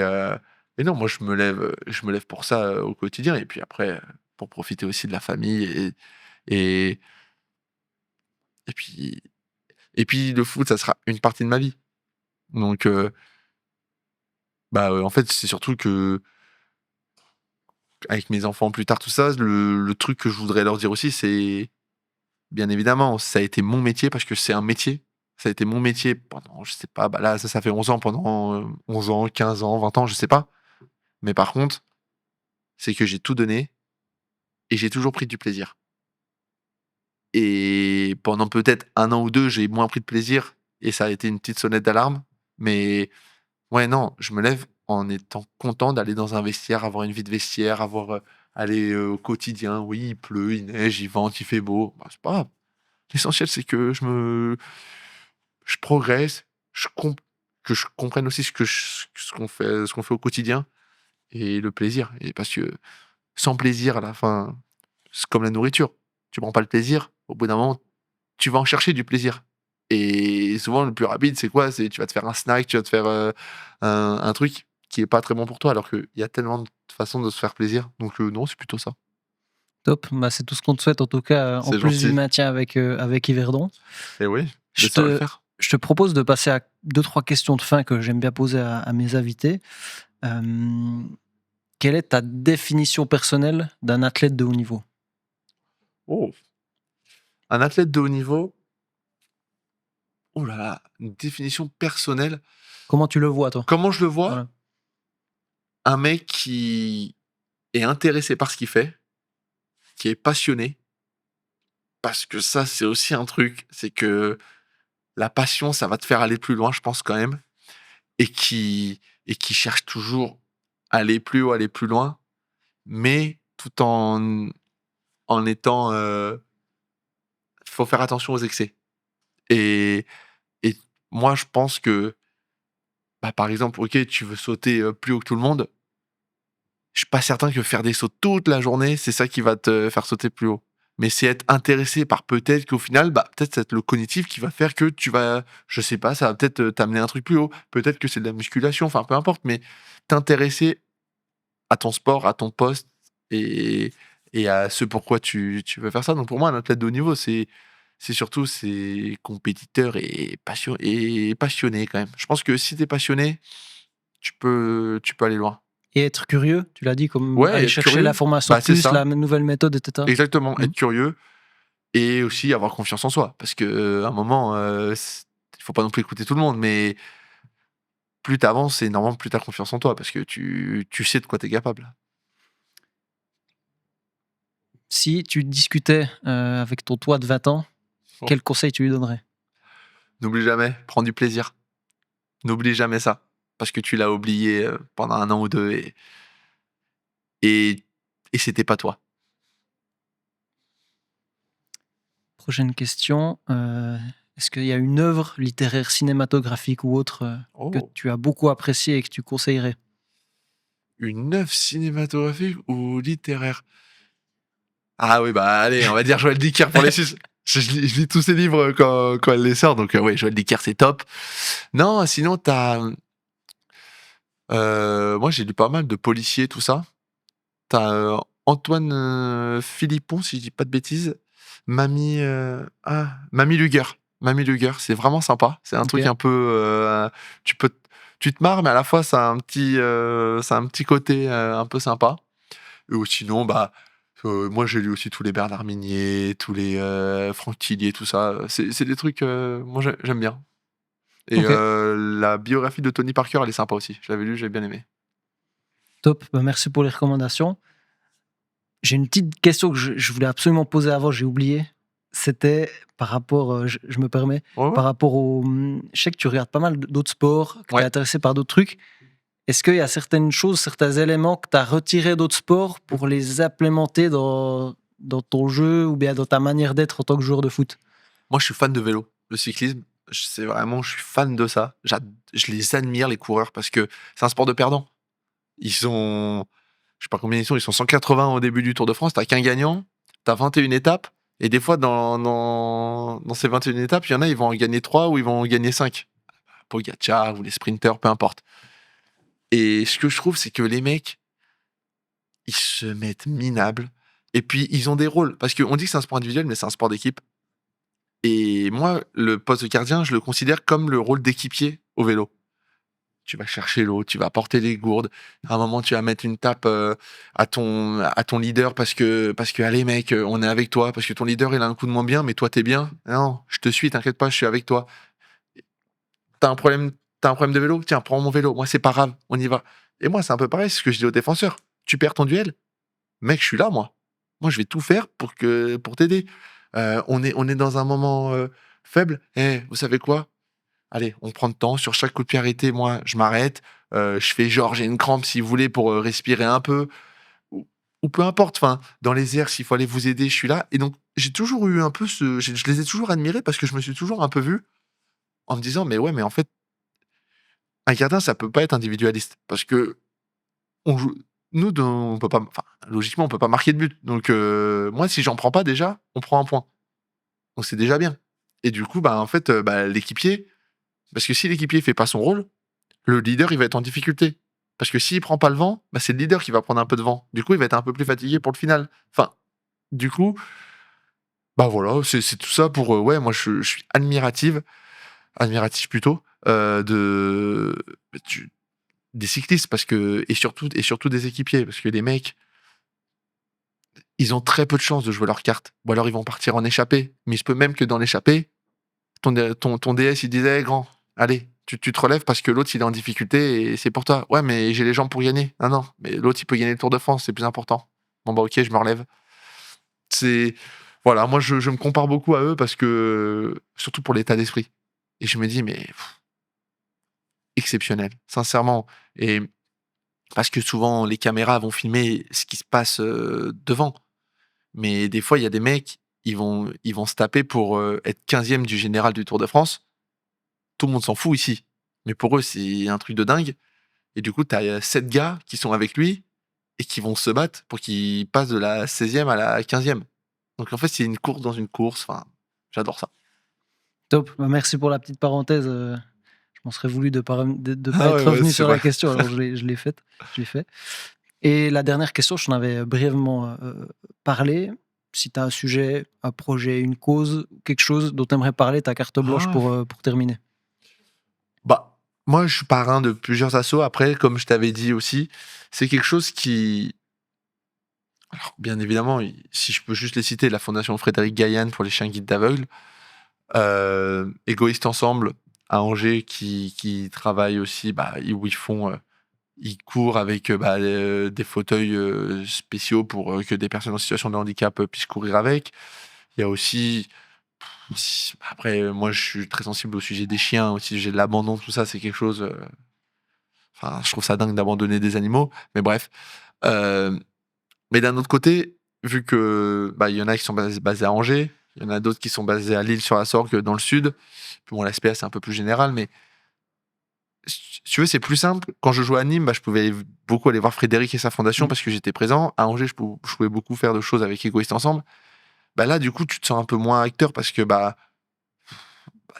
Et non, moi, je me lève pour ça au quotidien. Et puis après, pour profiter aussi de la famille. Et, et, puis, et puis, le foot, ça sera une partie de ma vie. Donc, en fait, c'est surtout que avec mes enfants plus tard, tout ça, le truc que je voudrais leur dire aussi, c'est bien évidemment, ça a été mon métier parce que c'est un métier. Ça a été mon métier pendant, je sais pas, là, ça fait 11 ans, pendant 11 ans, 15 ans, 20 ans, je sais pas. Mais par contre, c'est que j'ai tout donné et j'ai toujours pris du plaisir. Et pendant peut-être 1 an ou 2, j'ai moins pris de plaisir et ça a été une petite sonnette d'alarme. Mais ouais, non, je me lève en étant content d'aller dans un vestiaire, avoir une vie de vestiaire, aller au quotidien. Oui, il pleut, il neige, il vente, il fait beau. C'est pas grave. L'essentiel, c'est que je progresse, que je comprenne aussi ce qu'on fait au quotidien et le plaisir. Et parce que sans plaisir, à la fin, c'est comme la nourriture. Tu prends pas le plaisir, au bout d'un moment, tu vas en chercher du plaisir. Et souvent, le plus rapide, c'est quoi? C'est tu vas te faire un snack, tu vas te faire un truc qui est pas très bon pour toi, alors qu'il y a tellement de façons de se faire plaisir. Donc non, c'est plutôt ça. Top, c'est tout ce qu'on te souhaite en tout cas, en C'est plus du gentil. maintien avec Yverdon. Et oui, Je ça va le te, faire. je te propose de passer à 2-3 questions de fin que j'aime bien poser à mes invités. Quelle est ta définition personnelle d'un athlète de haut niveau? Oh. Un athlète de haut niveau, oh là là, une définition personnelle. Comment tu le vois, toi? Comment je le vois? Voilà. Un mec qui est intéressé par ce qu'il fait, qui est passionné, parce que ça, c'est aussi un truc, c'est que la passion, ça va te faire aller plus loin, je pense quand même, et qui cherche toujours à aller plus haut, aller plus loin, mais tout en étant, faut faire attention aux excès. Et, et moi, je pense que, par exemple, ok, tu veux sauter plus haut que tout le monde, je suis pas certain que faire des sauts toute la journée, c'est ça qui va te faire sauter plus haut. Mais c'est être intéressé par peut-être qu'au final, peut-être c'est le cognitif qui va faire que tu vas, je sais pas, ça va peut-être t'amener un truc plus haut. Peut-être que c'est de la musculation, enfin peu importe, mais t'intéresser à ton sport, à ton poste et, et à ce pourquoi tu veux faire ça. Donc pour moi, un athlète de haut niveau, c'est surtout c'est compétiteur et passionné quand même. Je pense que si t'es passionné, tu peux aller loin. Et être curieux, tu l'as dit, comme Ouais, aller être chercher curieux. l'information C'est plus, ça. la nouvelle méthode, etc. Exactement, Mhm. être curieux et aussi avoir confiance en soi. Parce que à un moment, il faut pas non plus écouter tout le monde, mais plus tu avances, c'est normalement plus tu as confiance en toi parce que tu sais de quoi tu es capable. Si tu discutais avec ton toi de 20 ans, Oh. quel conseil tu lui donnerais? N'oublie jamais, prends du plaisir. N'oublie jamais ça. Parce que tu l'as oublié pendant 1 an ou 2 et c'était pas toi. Prochaine question. Est-ce qu'il y a une œuvre littéraire, cinématographique ou autre que Oh. tu as beaucoup appréciée et que tu conseillerais? Une œuvre cinématographique ou littéraire? Ah oui, allez, on va dire Joël Dicker pour les Suisses. Je lis tous ses livres quand elle les sort, donc oui, Joël Dicker, c'est top. Non, sinon, moi, j'ai lu pas mal de policiers, tout ça. T'as Antoine Philippon, si je dis pas de bêtises. Mamie Luger. Mamie Luger, c'est vraiment sympa. C'est un Ok. truc un peu, tu peux, tu te marres, mais à la fois, ça a un petit côté un peu sympa. Ou sinon, moi, j'ai lu aussi tous les Bernard Minier, tous les Franck Tillier, tout ça. C'est des trucs, moi, j'aime bien. Et Ok. la biographie de Tony Parker, elle est sympa aussi. Je l'avais lu, j'ai bien aimé. Top. Merci pour les recommandations. J'ai une petite question que je voulais absolument poser avant, j'ai oublié. C'était par rapport, je me permets, Ouais, ouais. par rapport au. Je sais que tu regardes pas mal d'autres sports, que tu es Ouais. intéressé par d'autres trucs. Est-ce qu'il y a certaines choses, certains éléments que tu as retirés d'autres sports pour les implémenter dans ton jeu ou bien dans ta manière d'être en tant que joueur de foot? Moi, je suis fan de vélo. Le cyclisme, je suis fan de ça. Je les admire, les coureurs, parce que c'est un sport de perdants. Ils sont, je sais pas combien ils sont 180 au début du Tour de France. T'as qu'un gagnant, t'as 21 étapes, et des fois, dans ces 21 étapes, il y en a, ils vont en gagner 3 ou ils vont en gagner 5. Pogacar ou les sprinteurs, peu importe. Et ce que je trouve, c'est que les mecs, ils se mettent minables. Et puis, ils ont des rôles. Parce qu'on dit que c'est un sport individuel, mais c'est un sport d'équipe. Et moi, le poste de gardien, je le considère comme le rôle d'équipier au vélo. Tu vas chercher l'eau, tu vas porter les gourdes. À un moment, tu vas mettre une tape à ton leader parce que allez mec, on est avec toi. Parce que ton leader, il a un coup de moins bien, mais toi, t'es bien. Non, je te suis, t'inquiète pas, je suis avec toi. T'as un problème de vélo? Tiens, prends mon vélo. Moi, c'est pas grave, on y va. Et moi, c'est un peu pareil, c'est ce que je dis aux défenseurs. Tu perds ton duel? Mec, je suis là, moi. Moi, je vais tout faire pour t'aider. On est dans un moment faible. Vous savez quoi? Allez, on prend le temps. Sur chaque coup de pied arrêté, moi, je m'arrête. Je fais genre, j'ai une crampe si vous voulez pour respirer un peu. Ou peu importe. Enfin, dans les airs, s'il faut aller vous aider, je suis là. Et donc, j'ai toujours eu un peu je les ai toujours admirés parce que je me suis toujours un peu vu en me disant, mais ouais, mais en fait, un gardien, ça peut pas être individualiste. Parce que on joue. Nous, on peut pas. Enfin, logiquement, on peut pas marquer de but. Donc, moi, si j'en prends pas déjà, on prend un point. Donc, c'est déjà bien. Et du coup, en fait, l'équipier. Parce que si l'équipier fait pas son rôle, le leader, il va être en difficulté. Parce que s'il prend pas le vent, c'est le leader qui va prendre un peu de vent. Du coup, il va être un peu plus fatigué pour le final. Enfin, du coup, voilà, c'est tout ça pour. Ouais, moi, je suis admiratif plutôt des cyclistes et surtout des équipiers, parce que les mecs, ils ont très peu de chances de jouer leur carte. Ou alors ils vont partir en échappée. Mais il se peut même que dans l'échappée, ton DS il disait grand, allez, tu te relèves parce que l'autre il est en difficulté et c'est pour toi. Ouais, mais j'ai les jambes pour gagner. Non, mais l'autre il peut gagner le Tour de France, c'est plus important. Bon ok, je me relève. Voilà, moi je me compare beaucoup à eux parce que surtout pour l'état d'esprit. Et je me dis mais exceptionnel, sincèrement. Et parce que souvent les caméras vont filmer ce qui se passe devant. Mais des fois, il y a des mecs, ils vont se taper pour être 15e du général du Tour de France. Tout le monde s'en fout ici. Mais pour eux, c'est un truc de dingue. Et du coup, tu as 7 gars qui sont avec lui et qui vont se battre pour qu'il passe de la 16e à la 15e. Donc en fait, c'est une course dans une course. Enfin, j'adore ça. Top. Merci pour la petite parenthèse. Je m'en serais voulu de pas être revenu sur vrai. la question. Alors je l'ai fait. Et la dernière question, je t'en avais brièvement parlé. Si tu as un sujet, un projet, une cause, quelque chose dont tu aimerais parler, ta carte blanche pour terminer. Moi, je suis parrain de plusieurs assos. Après, comme je t'avais dit aussi, c'est quelque chose qui... Alors, bien évidemment, si je peux juste les citer, la Fondation Frédéric Gaillan pour les chiens guides d'aveugles, Égoïstes Ensemble à Angers qui travaillent aussi, où ils courent avec des fauteuils spéciaux pour que des personnes en situation de handicap puissent courir avec. Il y a aussi... Après, moi, je suis très sensible au sujet des chiens, au sujet de l'abandon, tout ça, c'est quelque chose... Enfin, je trouve ça dingue d'abandonner des animaux, mais bref. Mais d'un autre côté, vu que il y en a qui sont basés à Angers, il y en a d'autres qui sont basés à Lille sur la Sorgue, dans le sud. Puis bon, la SPA, c'est un peu plus général, mais si tu veux, c'est plus simple. Quand je jouais à Nîmes, je pouvais beaucoup aller voir Frédéric et sa fondation parce que j'étais présent. À Angers, je pouvais beaucoup faire de choses avec Égoïstes Ensemble. Là, du coup, tu te sens un peu moins acteur parce que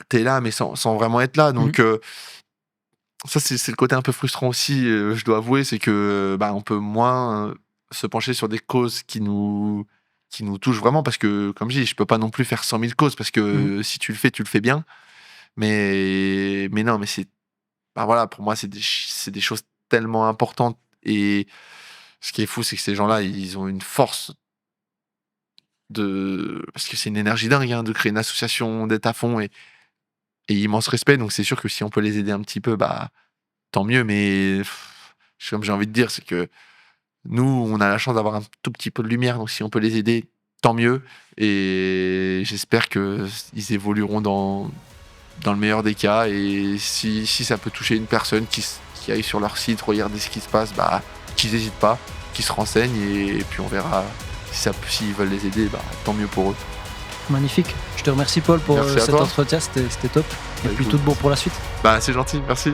t'es là, mais sans vraiment être là. Donc, ça, c'est le côté un peu frustrant aussi, je dois avouer, c'est que on peut moins se pencher sur des causes qui nous touchent vraiment parce que, comme je dis, je peux pas non plus faire 100 000 causes parce que si tu le fais bien. Mais non, mais c'est... voilà, pour moi, c'est des choses tellement importantes. Et ce qui est fou, c'est que ces gens-là, ils ont une force parce que c'est une énergie dingue de créer une association, d'être à fond et immense respect. Donc c'est sûr que si on peut les aider un petit peu, tant mieux. Mais comme j'ai envie de dire, c'est que nous, on a la chance d'avoir un tout petit peu de lumière. Donc si on peut les aider, tant mieux. Et j'espère qu'ils évolueront dans le meilleur des cas. Et si ça peut toucher une personne qui aille sur leur site, regarder ce qui se passe, qu'ils n'hésitent pas, qu'ils se renseignent. Et puis on verra s'ils veulent les aider, tant mieux pour eux. Magnifique. Je te remercie Paul pour cet entretien, c'était top. Et puis tout de bon pour la suite. C'est gentil, merci.